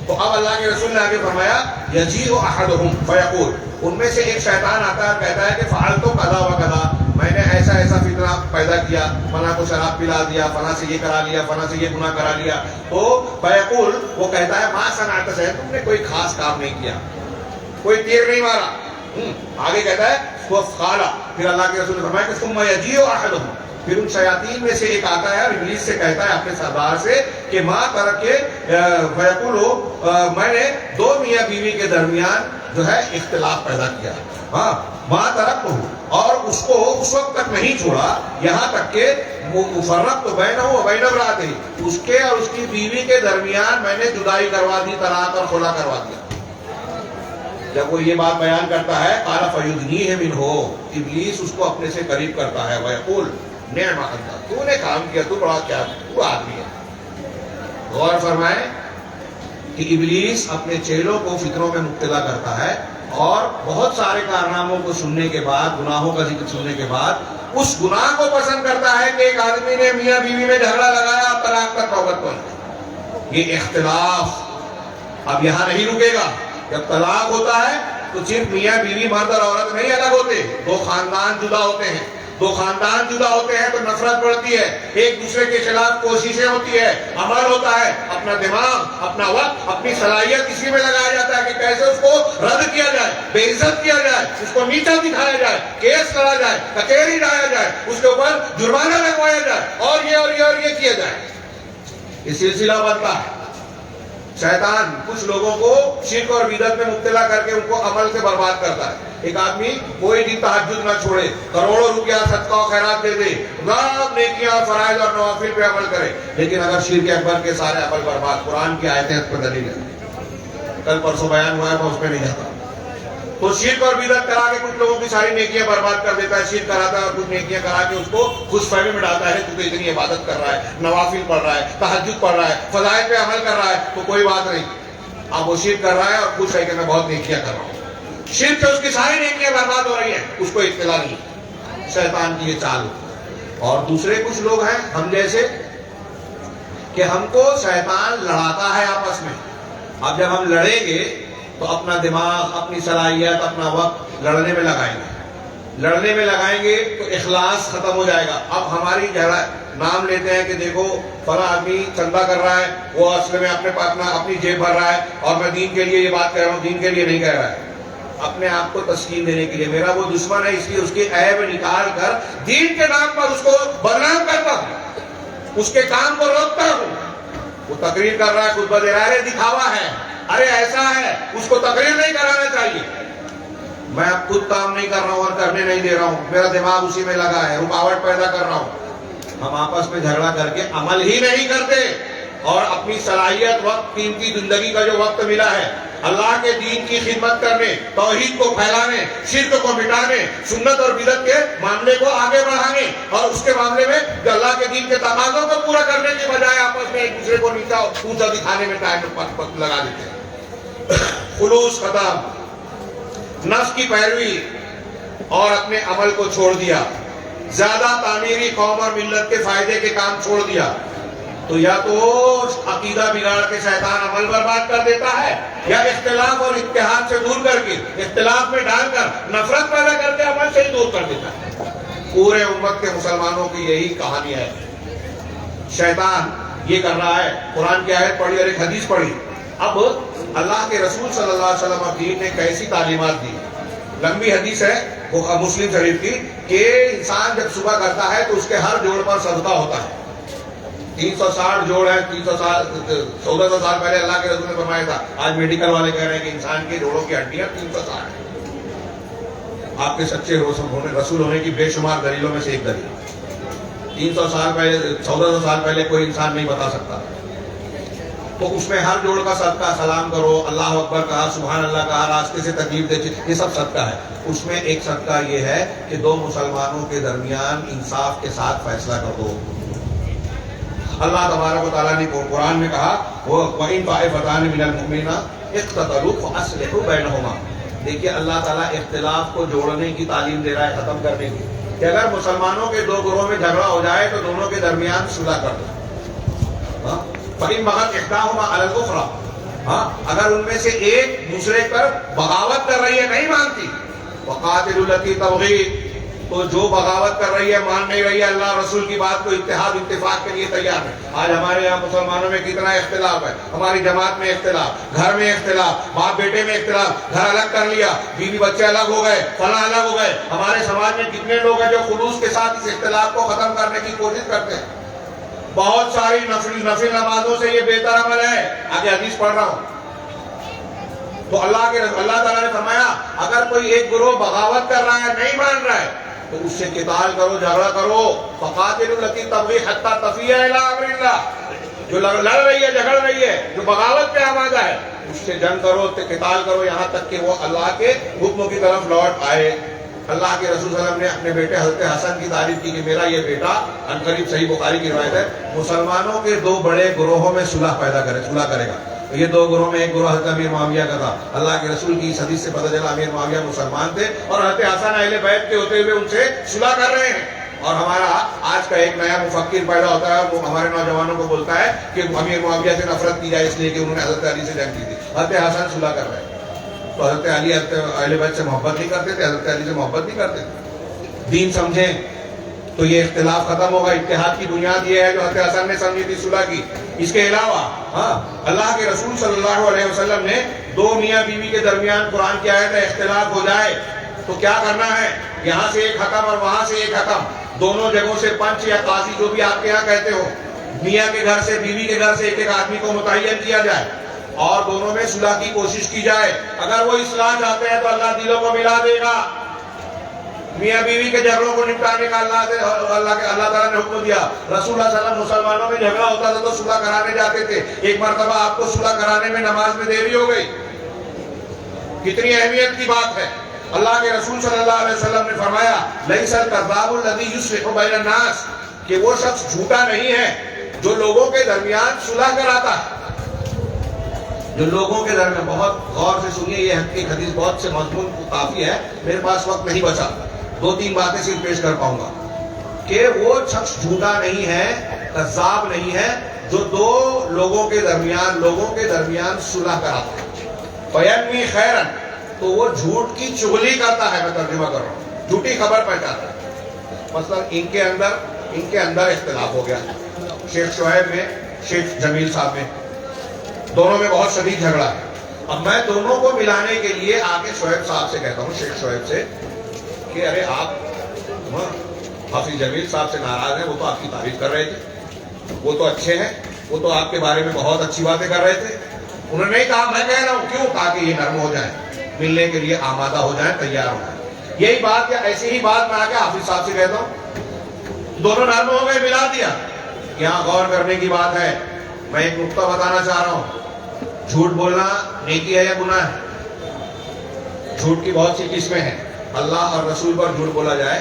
تو تو اب اللہ کے رسول نے آگے فرمایا یجیء احدہم فیقول، ان میں سے ایک شیطان آتا ہے اور کہتا ہے کہ فعلت کذا و کذا، میں نے ایسا ایسا فتنہ پیدا کیا، فلاں کو شراب پلا دیا، فلاں سے یہ کرا لیا، فلاں سے یہ گناہ کرا لیا. تو فیقول، وہ کہتا ہے ما صنعت شیئا، تم نے کوئی خاص کام نہیں کیا، کوئی تیر نہیں مارا. آگے کہتا ہے قال، پھر اللہ کے رسول نے فرمایا کہ ثم یجیء احدہم، پھر ان شیاطین میں سے ایک آتا ہے اور ابلیس سے کہتا ہے اپنے سردار سے کہ ما ترک فیقول، میں نے دو میاں بیوی کے درمیان جو ہے اختلاف پیدا کیا. ہاں ما ترک، اور اس کو اس وقت تک نہیں چھوڑا یہاں تک کہ فرقت بینہ و بین امرأتہ، اس کے اور اس کی بیوی کے درمیان میں نے جدائی کروا دی، طلاق اور خلا کروا دیا. جب وہ یہ بات بیان کرتا ہے قال فیدنیہ منہ، ابلیس اس کو اپنے سے قریب کرتا ہے. ویقول نعم انت، تو نے کام کیا، تو بڑا کیا تو آدمی ہے. غور فرمائیں کہ ابلیس اپنے چیلوں کو فکروں میں مبتلا کرتا ہے اور بہت سارے کارناموں کو سننے کے بعد، گناہوں کا ذکر سننے کے بعد اس گناہ کو پسند کرتا ہے کہ ایک آدمی نے میاں بیوی میں جھگڑا لگایا، طلاق تک نوبت پہنچی. یہ اختلاف اب یہاں نہیں رکے گا. جب طلاق ہوتا ہے تو صرف میاں بیوی مرد اور عورت نہیں الگ ہوتے، دو خاندان جدا ہوتے ہیں. دو خاندان جدا ہوتے ہیں تو نفرت بڑھتی ہے، ایک دوسرے کے خلاف کوششیں ہوتی ہے، عمل ہوتا ہے، اپنا دماغ، اپنا وقت، اپنی صلاحیت اسی میں لگایا جاتا ہے کہ کیسے اس کو رد کیا جائے، بے عزت کیا جائے، اس کو نیچا دکھایا جائے، کیس کرا جائے، کچہری لایا جائے، اس کے اوپر جرمانہ لگوایا جائے، اور یہ کیا جائے. یہ سلسلہ بنتا ہے. شیطان کچھ لوگوں کو شرک اور بدعت میں مبتلا کر کے ان کو عمل سے برباد کرتا ہے. ایک آدمی کوئی دن تہجد نہ چھوڑے، کروڑوں روپیہ صدقہ و خیرات دے دے، سب نیکیاں اور فرائض اور نوافل پہ عمل کرے، لیکن اگر شرک اکبر کے سارے عمل برباد، قرآن کی آیتیں اس پر دلیل ہے، کل پرسوں بیان ہوا ہے، میں اس پہ نہیں جاتا. تو شرک اور بدعت کرا کے کچھ لوگوں کی ساری نیکیاں برباد کر دیتا ہے. شرک کراتا ہے اور کچھ نیکیاں کرا کے اس کو خوش فہمی میں ڈالتا ہے. تو اتنی عبادت کر رہا ہے، نوافل پڑھ رہا ہے، تہجد پڑھ رہا ہے، فضائل پہ عمل کر رہا ہے، تو کوئی بات نہیں. اب وہ شرک کر رہا ہے اور خوش ہے کہ میں بہت نیکیاں کر رہا ہوں. شرک سے اس کی ساری نیکیاں برباد ہو رہی ہیں، اس کو اطلاع نہیں. شیطان کی یہ چال. اور دوسرے کچھ لوگ ہیں ہم جیسے کہ ہم کو شیطان لڑاتا ہے آپس میں. اب جب ہم لڑیں گے تو اپنا دماغ، اپنی صلاحیت، اپنا وقت لڑنے میں لگائیں گے. لڑنے میں لگائیں گے تو اخلاص ختم ہو جائے گا. اب ہماری جگہ نام لیتے ہیں کہ دیکھو فلاں آدمی چندہ کر رہا ہے، وہ اصل میں اپنی جیب بھر رہا ہے، اور میں دین کے لیے یہ بات کہہ رہا ہوں، دین کے لیے نہیں کہہ رہا ہے، اپنے آپ کو تسکین دینے کے لیے. میرا وہ دشمن ہے، اس لیے اس کے عیب نکال کر دین کے نام پر اس کو بدنام کرتا ہوں، اس کے کام کو روکتا ہوں. وہ تقریر کر رہا ہے، خطبہ دے رہا ہے، دکھاوا ہے، ارے ایسا ہے، اس کو تقریر نہیں کرانا چاہیے. میں اب خود کام نہیں کر رہا ہوں اور کرنے نہیں دے رہا ہوں، میرا دماغ اسی میں لگا ہے، رکاوٹ پیدا کر رہا ہوں. ہم آپس میں جھگڑا کر کے عمل ہی نہیں کرتے، اور اپنی صلاحیت، وقت، قیمتی زندگی کا جو وقت ملا ہے اللہ کے دین کی خدمت کرنے، توحید کو پھیلانے، شرک کو مٹانے، سنت اور بدعت کے معاملے کو آگے بڑھانے، اور اس کے معاملے میں جو اللہ کے دین کے تقاضوں کو پورا کرنے کے بجائے آپس میں ایک دوسرے کو نیچا اونچا دکھانے میں ٹائم لگا دیتے ہیں. خلوص ختم، نفس کی پیروی اور اپنے عمل کو چھوڑ دیا، زیادہ تعمیری قوم اور ملت کے فائدے کے کام چھوڑ دیا. تو یا تو عقیدہ بگاڑ کے شیطان عمل برباد کر دیتا ہے، یا اختلاف اور اتحاد سے دور کر کے، اختلاف میں ڈال کر، نفرت پیدا کر کے عمل سے ہی دور کر دیتا ہے. پورے امت کے مسلمانوں کی یہی کہانی ہے. شیطان یہ کر رہا ہے. قرآن کی آیت پڑھی اور ایک حدیث پڑھی. اب اللہ کے رسول صلی اللہ علیہ وسلم اور دین نے کیسی تعلیمات دی. لمبی حدیث ہے مسلم شریف کی کہ انسان جب صبح کرتا ہے تو اس کے ہر جوڑ پر صدقہ ہوتا ہے. 360 جوڑ ہے، 1400 سال پہلے اللہ کے رسول نے فرمایا تھا. آج میڈیکل والے کہہ رہے ہیں کہ انسان کے جوڑوں کی ہڈیاں 360 ہیں. آپ کے سچے رسول ہونے کی بے شمار دلیلوں میں سے ایک دلیل. 300 سال پہلے، 1400 سال پہلے کوئی انسان نہیں بتا سکتا. تو اس میں ہر جوڑ کا صدقہ، سلام کرو، اللہ اکبر کہا، سبحان اللہ کہا، راستے سے تکلیف دے، یہ سب صدقہ ہے. اس میں ایک صدقہ یہ ہے کہ دو مسلمانوں کے درمیان انصاف کے ساتھ فیصلہ کر دو. اللہ تبارک و تعالیٰ نے قرآن میں کہا وَإِن طَائِفَتَانِ مِنَ الْمُؤْمِنِينَ اقْتَتَلُوا فَأَصْلِحُوا بَيْنَهُمَا. دیکھیے اللہ تعالیٰ اختلاف کو جوڑنے کی تعلیم دے رہا ہے، ختم کرنے کی. کہ اگر مسلمانوں کے دو گروہ میں جھگڑا ہو جائے تو دونوں کے درمیان صلح کر دو. فَإِن بَغَتْ إِحْدَاهُمَا عَلَى الْأُخْرَى. ہاں اگر ان میں سے ایک دوسرے پر بغاوت کر رہی ہے، نہیں مانتی، وقاتلوا التی تبغی، تو جو بغاوت کر رہی ہے، مان نہیں رہی ہے اللہ رسول کی بات کو، اتحاد اتفاق کے لیے تیار ہے۔ آج ہمارے یہاں مسلمانوں میں کتنا اختلاف ہے، ہماری جماعت میں اختلاف، گھر میں اختلاف، باپ بیٹے میں اختلاف، گھر الگ کر لیا، بیوی بچے الگ ہو گئے، فلاں الگ ہو گئے۔ ہمارے سماج میں کتنے لوگ ہیں جو خلوص کے ساتھ اس اختلاف کو ختم کرنے کی کوشش کرتے ہیں۔ بہت ساری نفل نمازوں سے یہ بہتر عمل ہے۔ آگے حدیث پڑھ رہا ہوں، تو اللہ تعالیٰ نے فرمایا اگر کوئی ایک گروہ بغاوت کر رہا ہے، نہیں مان رہا ہے، تو اس سے قتال کرو، جھگڑا کرو۔ فقاتلوا التی تبغی حتی تفیء الی امر اللہ، جو لڑ رہی ہے، جھگڑ رہی ہے، جو بغاوت پہ آمادہ ہے، اس سے جنگ کرو، قتال کرو، یہاں تک کہ وہ اللہ کے حکموں کی طرف لوٹ آئے۔ اللہ کے رسول صلی اللہ علیہ وسلم نے اپنے بیٹے حضرت حسن کی تعریف کی کہ میرا یہ بیٹا، عنقریب صحیح بخاری کی روایت ہے، مسلمانوں کے دو بڑے گروہوں میں صلح کرے گا۔ یہ دو گروہ میں ایک گروہ حضرت امیر معاویہ کا تھا۔ اللہ کے رسول کی اس حدیث سے پتہ چلا امیر معاویہ مسلمان تھے، اور حضرت حسن اہل بیت کے ہوتے ہوئے ان سے صلح کر رہے ہیں۔ اور ہمارا آج کا ایک نیا مفکر پیدا ہوتا ہے، وہ ہمارے نوجوانوں کو بولتا ہے کہ امیر معاویہ سے نفرت کی جائے اس لیے کہ انہوں نے حضرت علی سے جنگ کی تھی۔ حضرت حسن صلح کر رہے ہیں، تو حضرت علی حضرت اہل بیت سے محبت نہیں کرتے تھے، حضرت علی سے محبت نہیں کرتے تھے۔ دین سمجھیں تو یہ اختلاف ختم ہوگا۔ اتحاد کی بنیاد یہ ہے جو حضرت حسن نے سمجھی تھی، صلح کی۔ اس کے علاوہ اللہ کے رسول صلی اللہ علیہ وسلم نے دو میاں بیوی کے درمیان قرآن کی آیت ہے اختلاف ہو جائے تو کیا کرنا ہے، یہاں سے ایک حکم اور وہاں سے ایک حکم، دونوں جگہوں سے پنچ یا قاضی جو بھی آپ کے یہاں کہتے ہو، میاں کے گھر سے بیوی کے گھر سے ایک ایک آدمی کو متعین کیا جائے اور دونوں میں صلح کی کوشش کی جائے۔ اگر وہ اصلاح چاہتے ہیں تو اللہ دلوں کو ملا دے گا۔ میاں بیوی کے جھگڑوں کو نپٹانے کا اللہ تعالیٰ نے حکم دیا۔ رسول اللہ صلی اللہ علیہ وسلم مسلمانوں میں جھگڑا ہوتا تھا تو صلح کرانے جاتے تھے۔ ایک مرتبہ آپ کو صلح کرانے میں نماز میں دیری ہو گئی، کتنی اہمیت کی بات ہے۔ اللہ کے رسول صلی اللہ علیہ وسلم نے فرمایا لیس الکذاب الذی یصلح بین الناس، کہ وہ شخص جھوٹا نہیں ہے جو لوگوں کے درمیان صلح کراتا ہے۔ جو لوگوں کے درمیان، بہت غور سے سنیے، یہ حدیث بہت سے مضمون کافی ہے، میرے پاس وقت نہیں بچا، دو تین باتیں صرف پیش کر پاؤں گا کہ وہ شخص جھوٹا نہیں ہے، کذاب نہیں ہے، جو دو لوگوں کے درمیان صلح کراتا ہے۔ فینوی خیرا، تو وہ جھوٹ کی چغلی کرتا ہے، میں ترجمہ کر رہا ہوں، جھوٹی خبر پہنچاتا ہے۔ مثلا ان کے اندر اختلاف ہو گیا، شیخ شعیب میں، شیخ جمیل صاحب میں، دونوں میں بہت شدید جھگڑا ہے۔ اب میں دونوں کو ملانے کے لیے آگے شعیب صاحب سے کہتا ہوں، شیخ شعیب سے، کہ ارے آپ حافظ جمیل صاحب سے ناراض ہیں، وہ تو آپ کی تعریف کر رہے تھے، وہ تو اچھے ہیں، وہ تو آپ کے بارے میں بہت اچھی باتیں کر رہے تھے۔ انہوں نے نہیں کہا، میں کہہ رہا ہوں، کیوں؟ تاکہ یہ نرم ہو جائیں، ملنے کے لیے آمادہ ہو جائیں، تیار ہو جائیں۔ یہی بات یا ایسی ہی بات میں آ کے حافظ صاحب سے کہتا ہوں، دونوں نرم ہو گئے، ملا دیا۔ یہاں غور کرنے کی بات ہے، میں ایک نقطہ بتانا چاہ رہا ہوں، جھوٹ بولنا نیکی ہے یا گناہ ہے؟ جھوٹ کی بہت سی قسمیں ہیں۔ اللہ اور رسول پر جھوٹ بولا جائے،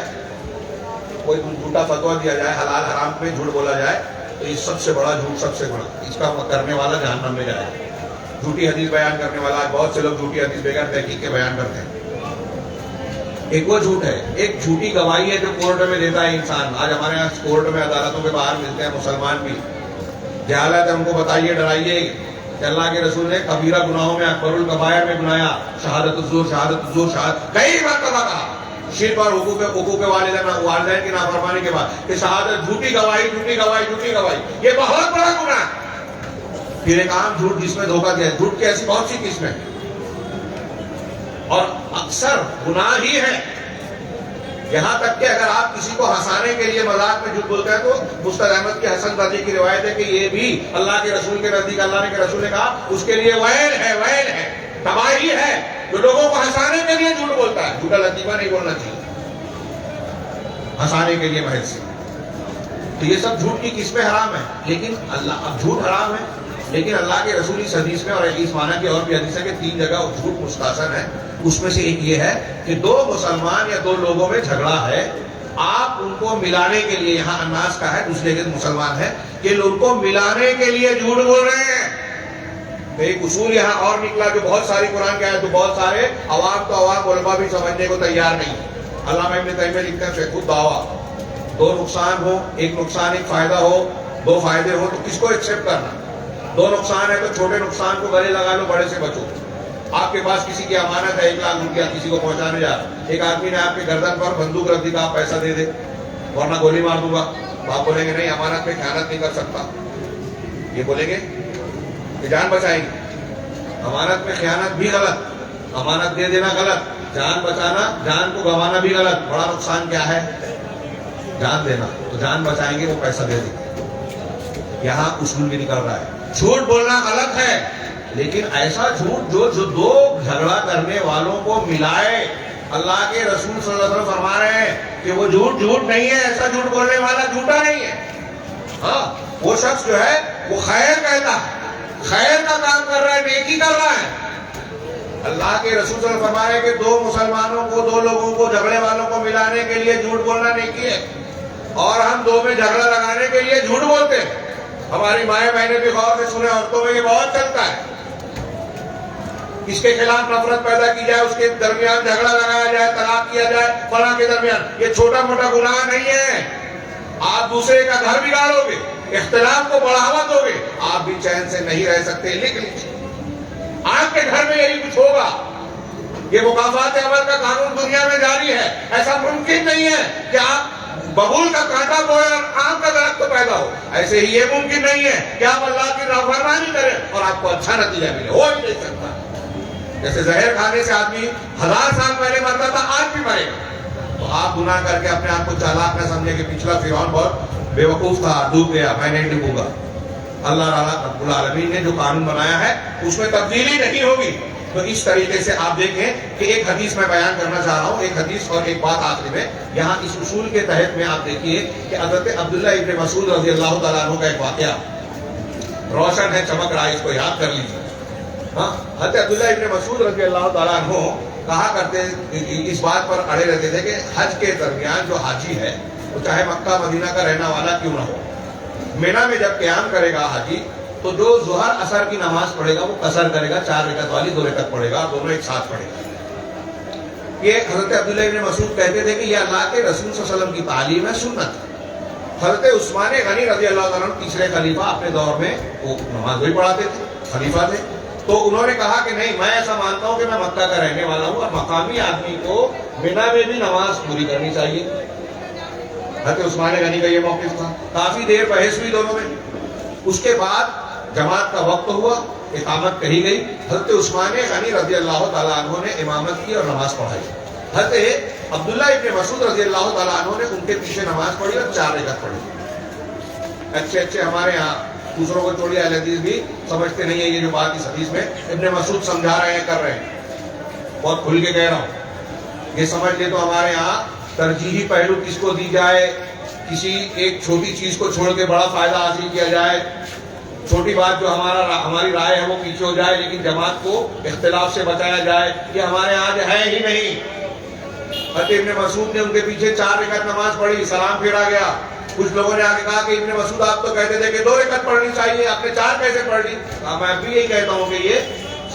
کوئی جھوٹا فتویٰ دیا جائے، حلال حرام میں جھوٹ بولا جائے، تو یہ سب سے بڑا جھوٹ، سب سے بڑا، اس کا کرنے والا جہنم میں جائے۔ جھوٹی حدیث بیان کرنے والا، بہت سے لوگ جھوٹی حدیث بغیر تحقیق کے بیان کرتے ہیں۔ ایک وہ جھوٹ ہے، ایک جھوٹی گواہی ہے جو کورٹ میں دیتا ہے انسان۔ آج ہمارے یہاں کورٹ میں، عدالتوں کے باہر ملتے ہیں مسلمان بھی، جہالت ہے، ان کو بتائیے، ڈرائیے کہ اللہ کے رسول نے کبیرہ گناہوں میں اکبر الکبائر میں گنایا شہادت الزور، شہادت کئی مرتبہ کہا، شرک اور حقوق والدین کی نافرمانی کے بعد کہ شہادت، جھوٹی گواہی، یہ بہت بڑا گناہ ہے۔ پھر ایک عام جھوٹ جس میں دھوکہ دیا، جھوٹ کی ایسی بہت سی قسمیں اور اکثر گناہ ہی ہے۔ یہاں تک کہ اگر آپ کسی کو ہنسانے کے لیے مذاق میں جھوٹ بولتے ہیں تو مستد احمد کی حسن رضی کی روایت ہے کہ یہ بھی اللہ کے رسول کے نزدیک، اللہ کے رسول نے کہا اس کے لیے ویل ہے، تباہی ہے، جو لوگوں کو ہنسانے کے لیے جھوٹ بولتا ہے۔ جھوٹا لطیفہ نہیں بولنا چاہیے، ہنسانے کے لیے محض سے۔ تو یہ سب جھوٹ کی قسمیں حرام ہیں، لیکن اب جھوٹ حرام ہے، لیکن اللہ کے رسول اس حدیث میں، اور اس معنی کی اور بھی حدیث ہے کہ 3 جگہ جھوٹ مستحسن ہے۔ اس میں سے ایک یہ ہے کہ 2 مسلمان یا 2 لوگوں میں جھگڑا ہے، آپ ان کو ملانے کے لیے، یہاں اناس کا ہے، دوسرے کے مسلمان ہے، کہ ان کو ملانے کے لیے جھوٹ بول رہے ہیں۔ تو ایک اصول یہاں اور نکلا جو بہت ساری قرآن کے آیت، تو بہت سارے عوام علماء بھی سمجھنے کو تیار نہیں۔ علامہ ابن تیمیہ لکھتے ہیں فقہ الدعوہ، 2 نقصان ہو، ایک نقصان ایک فائدہ ہو، 2 فائدے ہو، تو کس کو ایکسپٹ کرنا؟ دو نقصان ہے تو چھوٹے نقصان کو گلے لگا لو، بڑے سے بچو۔ آپ کے پاس کسی کی امانت ہے 1 لاکھ روپیہ کسی کو پہنچانے جا، ایک آدمی نے آپ کے گردن پر بندوق رکھ دی کہ آپ پیسہ دے دے ورنہ گولی مار دوں گا، تو آپ بولیں گے نہیں امانت میں خیانت نہیں کر سکتا، یہ بولیں گے کہ جان بچائیں گے۔ امانت میں خیانت بھی غلط، امانت دے دینا غلط، جان بچانا، جان کو گنوانا بھی غلط۔ بڑا نقصان کیا ہے؟ جان دینا، تو جان بچائیں گے وہ پیسہ دے دیں گے۔ یہاں اصول بھی نکل رہا ہے، جھوٹ بولنا غلط ہے لیکن ایسا جھوٹ جو دو جھگڑا کرنے والوں کو ملائے۔ اللہ کے رسول صلی اللہ علیہ وسلم فرما رہے ہیں کہ وہ جھوٹ نہیں ہے، ایسا جھوٹ بولنے والا جھوٹا نہیں ہے۔ ہاں وہ شخص جو ہے وہ خیر کہتا ہے، خیر کا کام کر رہا ہے، نیکی کر رہا ہے۔ اللہ کے رسول صلی اللہ علیہ وسلم فرما رہے ہیں کہ دو مسلمانوں کو، دو لوگوں کو، جھگڑے والوں کو ملانے کے لیے جھوٹ بولنا نیکی ہے، اور ہم دو میں جھگڑا لگانے کے لیے جھوٹ بولتے ہیں۔ ہماری مائیں بہنیں بھی غور سے سنیں، عورتوں میں یہ بہت چلتا ہے، اس کے خلاف نفرت پیدا کی جائے، اس کے درمیان جھگڑا لگایا جائے، طلاق کیا جائے فلاں کے درمیان۔ یہ چھوٹا موٹا گناہ نہیں ہے، آپ دوسرے کا گھر بگاڑو گے، اختلاف کو بڑھاوا دو گے، آپ بھی چین سے نہیں رہ سکتے۔ لکھ لیجیے آپ کے گھر میں یہی کچھ ہوگا۔ یہ مکافات عمل کا قانون دنیا میں جاری ہے، ایسا ممکن نہیں ہے کہ آپ ببول کا کانٹا بوئے اور آم کا درخت پیدا ہو، ایسے ہی یہ ممکن نہیں ہے کہ آپ اللہ کی نافرمانی کریں اور آپ کو اچھا نتیجہ ملے، ہو ہی نہیں سکتا۔ جیسے زہر کھانے سے آدمی 1000 سال پہلے مرتا تھا، آج بھی مرے گا۔ تو آپ گناہ کر کے اپنے آپ کو چالاک نہ سمجھے کہ پچھلا فرعون بہت بے وقوف تھا، ڈوب گیا، میں نہیں ڈوبوں گا۔ اللہ رب العالمین نے جو قانون بنایا ہے اس میں تبدیلی نہیں ہوگی۔ تو اس طریقے سے آپ دیکھیں کہ ایک حدیث میں بیان کرنا چاہ رہا ہوں، ایک حدیث اور ایک بات آخری میں۔ یہاں اس اصول کے تحت میں آپ دیکھیے کہ حضرت عبداللہ ابن مسعود رضی اللہ تعالیٰ عنہ کا ایک واقعہ روشن ہے، چمک رہا ہے، اس کو یاد کر لیجیے۔ ہاں حضرت عبداللہ ابن مسعود رضی اللہ تعالیٰ عنہ کہا کرتے، اس بات پر اڑے رہتے تھے کہ حج کے درمیان جو حاجی ہے وہ چاہے مکہ مدینہ کا رہنا والا کیوں نہ ہو، مینا میں جب قیام کرے گا حاجی تو جو ظہر عصر کی نماز پڑھے گا وہ قصر کرے گا، 4 رکعت والی 2 رکعت پڑھے گا، دونوں ایک ساتھ پڑھے گا۔ یہ حضرت عبداللہ ابن مسعود کہتے تھے کہ یہ اللہ کے رسول صلی اللہ علیہ وسلم کی تعلیم ہے، سنت۔ حضرت عثمان غنی رضی اللہ عنہ تیسرے خلیفہ اپنے دور میں وہ نماز وہی پڑھاتے تھے، خلیفہ تھے، تو انہوں نے کہا کہ نہیں، میں ایسا مانتا ہوں کہ میں مکہ کا رہنے والا ہوں اور مقامی آدمی کو مینا میں بھی نماز پوری کرنی چاہیے۔ حضرت عثمان غنی کا یہ موقف تھا، کافی دیر بحث ہوئی دونوں میں۔ اس کے بعد جماعت کا وقت ہوا، اقامت کہی گئی، حضرت عثمان غنی رضی اللہ تعالیٰ عنہ نے امامت کی اور نماز پڑھائی۔ حضرت عبداللہ ابن مسعود رضی اللہ تعالیٰ عنہ نے ان کے پیچھے نماز پڑھی اور 4 رکعت پڑھی۔ اچھے ہمارے ہاں دوسروں کو چھوڑیے، اہل حدیث بھی سمجھتے نہیں ہیں یہ جو بات اس حدیث میں ابن مسعود سمجھا رہے ہیں، کر رہے ہیں، بہت کھل کے کہہ رہا ہوں۔ یہ سمجھ لے تو ہمارے ہاں ترجیحی پہلو کس کو دی جائے، کسی ایک چھوٹی چیز کو چھوڑ کے بڑا فائدہ حاصل کیا جائے، چھوٹی بات جو ہماری رائے ہے وہ پیچھے ہو جائے، لیکن جماعت کو اختلاف سے بچایا جائے، یہ ہمارے ہاں ہے ہی نہیں۔ حضرت ابن مسعود نے ان کے پیچھے 4 رکعت نماز پڑھی، سلام پھیرا گیا۔ کچھ لوگوں نے آگے کہا کہ ابن مسعود آپ تو کہتے تھے کہ 2 رکعت پڑھنی چاہیے، آپ نے 4 کیسے پڑھ لی؟ میں بھی یہی کہتا ہوں کہ یہ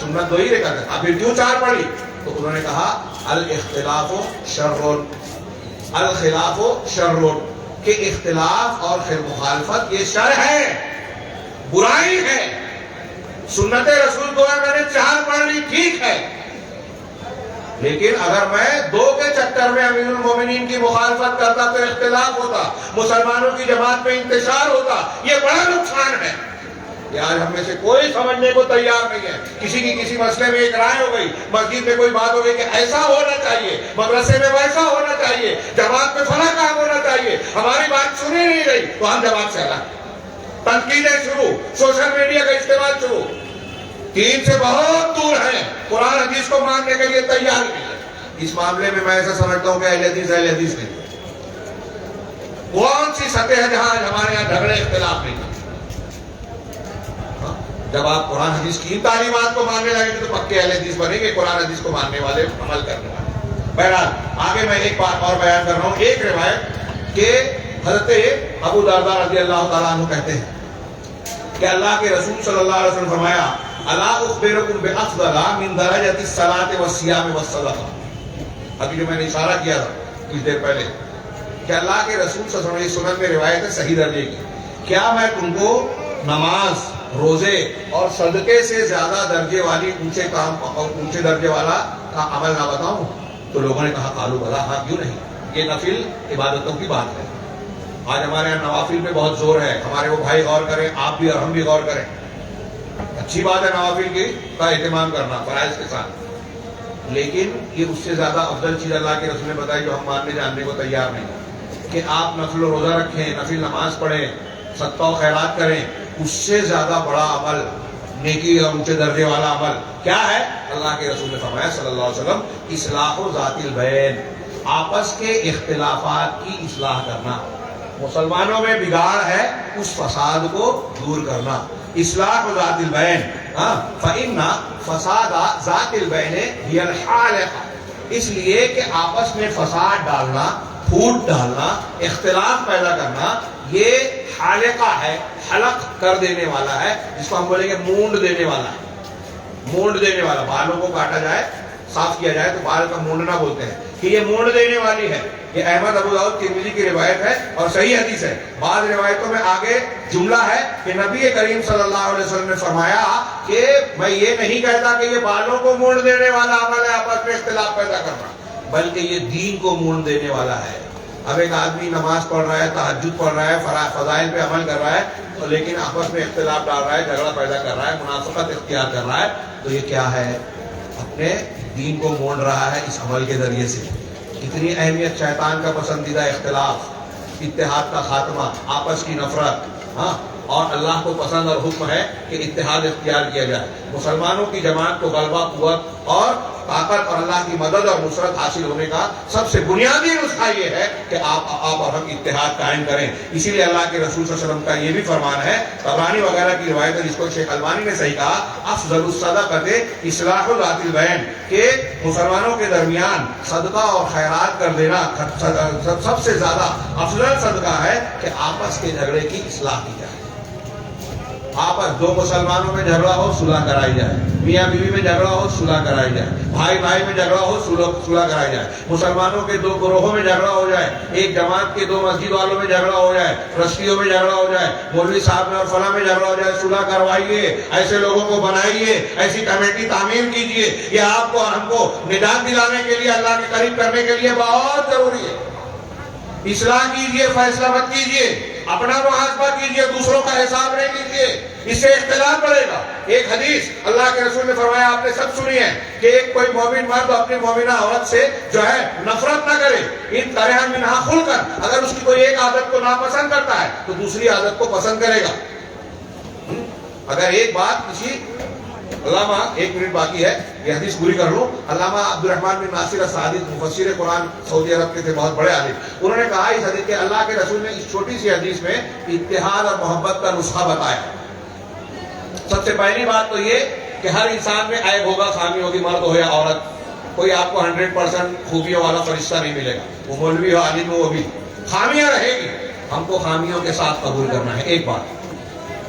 سنت 2 ہی رکعت ہے، آپ کیوں 4 پڑھی؟ تو انہوں نے کہا الاختلاف شر، الخلاف شر، کہ اختلاف اور مخالفت یہ شر ہے، برائی ہے۔ سنت رسول کو میں نے 4 پڑھ لی ٹھیک ہے، لیکن اگر میں 2 کے چکر میں امیر المومنین کی مخالفت کرتا تو اختلاف ہوتا، مسلمانوں کی جماعت میں انتشار ہوتا، یہ بڑا نقصان ہے۔ یہ آج ہم میں سے کوئی سمجھنے کو تیار نہیں ہے۔ کسی کی کسی مسئلے میں ایک رائے ہو گئی، مسجد میں کوئی بات ہو گئی کہ ایسا ہونا چاہیے، مدرسے میں ویسا ہونا چاہیے، جماعت میں فلاں کام ہونا چاہیے، ہماری بات سنی نہیں گئی تو ہم جماعت سے الگ، تنقیدیں شروع، سوشل میڈیا کا استعمال شروع۔ دین سے بہت دور ہیں، قرآن حدیث کو ماننے کے لیے تیار نہیں ہے۔ اس معاملے میں میں ایسا سمجھتا ہوں کہ اہل حدیث نہیں، کون سی سطح ہے جہاں ہمارے یہاں جھگڑے اختلاف نہیں۔ جب آپ قرآن حدیث کی تعلیمات کو ماننے لگیں گے تو پکے اہل حدیث بنیں گے، قرآن حدیث کو ماننے والے، عمل کرنے والے۔ بہرحال آگے میں ایک بات اور بیان کر رہا ہوں، ایک روایت کہ حضرت ابو درداء رضی اللہ تعالیٰ عنہ کہتے ہیں کہ اللہ کے رسول صلی اللہ علیہ وسلم فرمایا الا اخبرکم بافضل من درجۃ الصلاۃ والصیام والصدقہ۔ ابھی جو میں نے اشارہ کیا تھا کچھ دیر پہلے کہ اللہ کے رسول صلی اللہ علیہ وسلم، سنن میں روایت ہے صحیح درجے کی، کیا میں تم کو نماز، روزے اور صدقے سے زیادہ درجے والی اونچے درجے والا کا عمل نہ بتاؤں؟ تو لوگوں نے کہا قالوا بلا، ہاں کیوں نہیں، یہ نفل عبادتوں کی بات ہے۔ آج ہمارے یہاں نوافل پہ بہت زور ہے، ہمارے وہ بھائی غور کریں، آپ بھی اور ہم بھی غور کریں۔ اچھی بات ہے نوافل کی کا اہتمام کرنا فرائض کے ساتھ، لیکن یہ اس سے زیادہ افضل چیز اللہ کے رسول نے بتائی جو ہم ماننے جاننے کو تیار نہیں، کہ آپ نفل و روزہ رکھیں، نفل نماز پڑھیں، صدقہ و خیرات کریں۔ اس سے زیادہ بڑا عمل، نیکی اور اونچے درجے والا عمل کیا ہے؟ اللہ کے رسول نے فرمایا صلی اللہ علیہ وسلم، اصلاح ذات البین، آپس کے اختلافات کی اصلاح کرنا۔ مسلمانوں میں بگاڑ ہے، اس فساد کو دور کرنا، اصلاح ذات البین۔ فإن فساد ذات البین ہی الحالقہ، اس لیے کہ آپس میں فساد ڈالنا، پھوٹ ڈالنا، اختلاف پیدا کرنا، یہ حالقہ ہے، حلق کر دینے والا ہے، جس کو ہم بولیں گے مونڈ دینے والا ہے، مونڈ دینے والا۔ بالوں کو کاٹا جائے، صاف کیا جائے تو بال کا مونڈنا بولتے ہیں کہ یہ مونڈ دینے والی ہے۔ یہ احمد ابو داؤد ترمذی کی روایت ہے اور صحیح حدیث ہے۔ بعض روایتوں میں آگے جملہ ہے کہ نبی کریم صلی اللہ علیہ وسلم نے فرمایا کہ میں یہ نہیں کہتا کہ یہ بالوں کو مونڈ دینے والا عمل ہے آپس میں اختلاف پیدا کرنا، بلکہ یہ دین کو مونڈ دینے والا ہے۔ اب ایک آدمی نماز پڑھ رہا ہے، تہجد پڑھ رہا ہے، فضائل پہ عمل کر رہا ہے، لیکن آپس میں اختلاف ڈال رہا ہے، جھگڑا پیدا کر رہا ہے، منافقت اختیار کر رہا ہے، تو یہ کیا ہے؟ اپنے دین کو مونڈ رہا ہے اس عمل کے ذریعے سے۔ اتنی اہمیت شیطان کا پسندیدہ اختلاف، اتحاد کا خاتمہ، آپس کی نفرت، اور اللہ کو پسند اور حکم ہے کہ اتحاد اختیار کیا جائے۔ مسلمانوں کی جماعت کو غلبہ، قوت اور طاقت اور اللہ کی مدد اور نصرت حاصل ہونے کا سب سے بنیادی نسخہ یہ ہے کہ آپ اور ہم اتحاد قائم کریں۔ اسی لیے اللہ کے رسول صلی اللہ علیہ وسلم کا یہ بھی فرمان ہے، طبرانی وغیرہ کی روایت ہے، جس کو شیخ البانی نے صحیح کہا، افضل الصدقۃ اصلاح ذات البین، کہ مسلمانوں کے درمیان صدقہ اور خیرات کر دینا سب سے زیادہ افضل صدقہ ہے کہ آپس کے جھگڑے کی اصلاح کی جائے۔ آپس دو مسلمانوں میں جھگڑا ہو، صلح کرائی جائے، میاں بیوی میں جھگڑا ہو، صلح کرائی جائے، بھائی بھائی میں جھگڑا ہو، صلح کرائی جائے، مسلمانوں کے دو گروہوں میں جھگڑا ہو جائے، ایک جماعت کے دو مسجد والوں میں جھگڑا ہو جائے، رشتیوں میں جھگڑا ہو جائے، مولوی صاحب میں اور فلاں میں جھگڑا ہو جائے، صلح کروائیے، ایسے لوگوں کو بنائیے، ایسی کمیٹی تعمیر کیجیے۔ یہ آپ کو اور ہم کو نجات دلانے کے لیے، اللہ کے قریب کرنے کے لیے بہت ضروری ہے۔ اصلاح کیجیے، فیصلہ مت کیجیے، اپنا محاسبہ کیجیے، دوسروں کا حساب نہیں کیجیے، اس سے اختلاف بڑھے گا۔ ایک حدیث اللہ کے رسول نے فرمایا، آپ نے سب سنی ہے، کہ ایک کوئی مومن مرد اپنی مومنہ عورت سے جو ہے نفرت نہ کرے، ان طرح منہا خلقا، اگر اس کی کوئی ایک عادت کو ناپسند کرتا ہے تو دوسری عادت کو پسند کرے گا۔ اگر ایک بات کسی علامہ، ایک منٹ باقی ہے، یہ حدیث پوری کر لوں۔ علامہ عبد الرحمن بن ناصر السعدی، مفسر قرآن، سعودی عرب کے تھے، بہت بڑے عالم، انہوں نے کہا اس حدیث کے، اللہ کے رسول نے اس چھوٹی سی حدیث میں اتحاد اور محبت کا نسخہ بتایا۔ سب سے پہلی بات تو یہ کہ ہر انسان میں عیب ہوگا، خامی ہوگی، مرد ہو یا عورت، کوئی آپ کو 100% خوبیوں والا فرشتہ نہیں ملے گا، وہ مولوی ہو، عالم ہو، وہ بھی خامیاں رہے گی، ہم کو خامیوں کے ساتھ قبول کرنا ہے۔ ایک بات،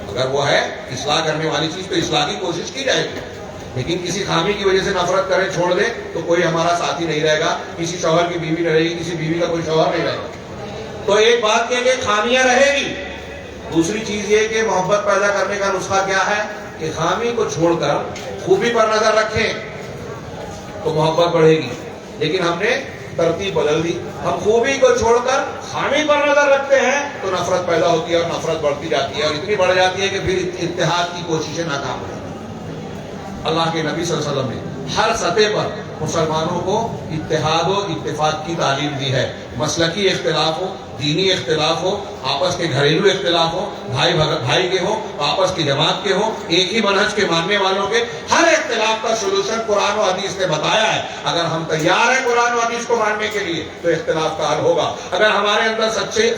اگر وہ ہے اصلاح کرنے والی چیز تو اصلاح کی کوشش کی جائے گی، لیکن کسی خامی کی وجہ سے نفرت کرے، چھوڑ دے، تو کوئی ہمارا ساتھی نہیں رہے گا، کسی شوہر کی بیوی نہیں رہے گی، کسی بیوی کا کوئی شوہر نہیں رہے گا۔ تو ایک بات یہ کہ خامیاں رہے گی۔ دوسری چیز یہ کہ محبت پیدا کرنے کا نسخہ کیا ہے کہ خامی کو چھوڑ کر خوبی پر نظر رکھیں تو محبت بڑھے گی۔ لیکن ہم نے ترتیب بدل دی، ہم خوبی کو چھوڑ کر خامی پر نظر رکھتے ہیں تو نفرت پیدا ہوتی ہے اور نفرت بڑھتی جاتی ہے اور اتنی بڑھ جاتی ہے کہ پھر اتحاد کی کوششیں ناکام ہو جاتی ہیں۔ اللہ کے نبی صلی اللہ علیہ وسلم نے ہر سطح پر مسلمانوں کو اتحاد و اتفاق کی تعلیم دی ہے۔ مسلکی اختلاف ہو، دینی اختلاف ہو، آپس کے گھریلو اختلاف ہو، بھائی کے ہوں، آپس کی جماعت کے ہوں، ایک ہی منہج کے ماننے والوں کے، ہر اختلاف کا سلوشن قرآن و حدیث نے بتایا ہے۔ اگر ہم تیار ہیں قرآن و حدیث کو ماننے کے لیے تو اختلاف کا حل ہوگا۔ اگر ہمارے اندر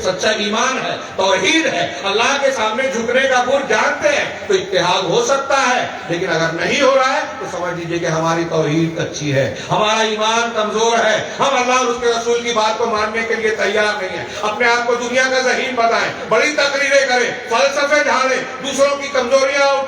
سچا ایمان ہے، توحید ہے، اللہ کے سامنے جھکنے کا گن جانتے ہیں تو اتحاد ہو سکتا ہے۔ لیکن اگر نہیں ہو رہا ہے تو سمجھ سمجھ لیجیے کہ ہماری توحید اچھی ہے، ہمارا ایمان کمزور ہے، ہم اللہ اور اس کے رسول کی بات کو ماننے کے لیے تیار نہیں ہیں، اپنے آپ کو دنیا کا ذہین بتائیں، بڑی تقریریں کریں، فلسفے جھاڑیں، دوسروں کی کمزوریاں اور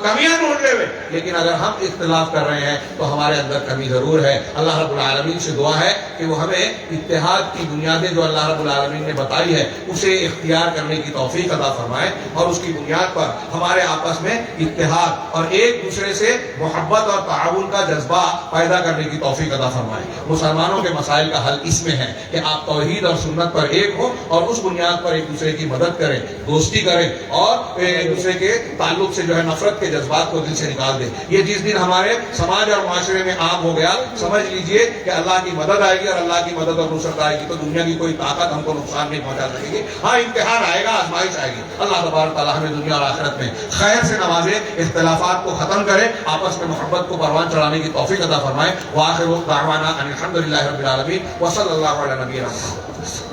کمیاں ڈھونڈ لے ہوئے، لیکن اگر ہم اختلاف کر رہے ہیں تو ہمارے اندر کمی ضرور ہے۔ اللہ رب العالمین سے دعا ہے کہ وہ ہمیں اتحاد کی بنیادیں جو اللہ رب العالمین نے بتائی ہے اسے اختیار کرنے کی توفیق عطا فرمائے، اور اس کی بنیاد پر ہمارے آپس میں اتحاد اور ایک دوسرے سے محبت اور تعاون کا جذبہ پیدا کرنے کی توفیق عطا فرمائے۔ مسلمانوں کے مسائل کا حل اس میں ہے کہ آپ توحید اور سنت پر ایک ہو اور اس بنیاد پر ایک دوسرے کی مدد کریں، دوستی کریں، اور ایک دوسرے کے تعلق سے جو ہے نفرت کے جذبات کو دل سے نکال دیں۔ یہ جس دن ہمارے سماج اور معاشرے میں عام ہو گیا، سمجھ لیجئے کہ اللہ کی مدد آئے گی، اور اللہ کی مدد اور نصرت آئے گی تو دنیا کی کوئی طاقت ہم کو نقصان نہیں پہنچا سکے گی۔ ہاں امتحان آئے گا، آزمائش آئے گی، اللہ تبارک تعالیٰ ہمیں دنیا اور آخرت میں خیر سے نوازے، اختلافات کو ختم کرے، آپس میں محبت کو پروان چڑھانے کی توفیق عطا فرمائے۔ وآخر دعوانا ان الحمد للہ رب العالمین وصلی اللہ علی نبینا محمد۔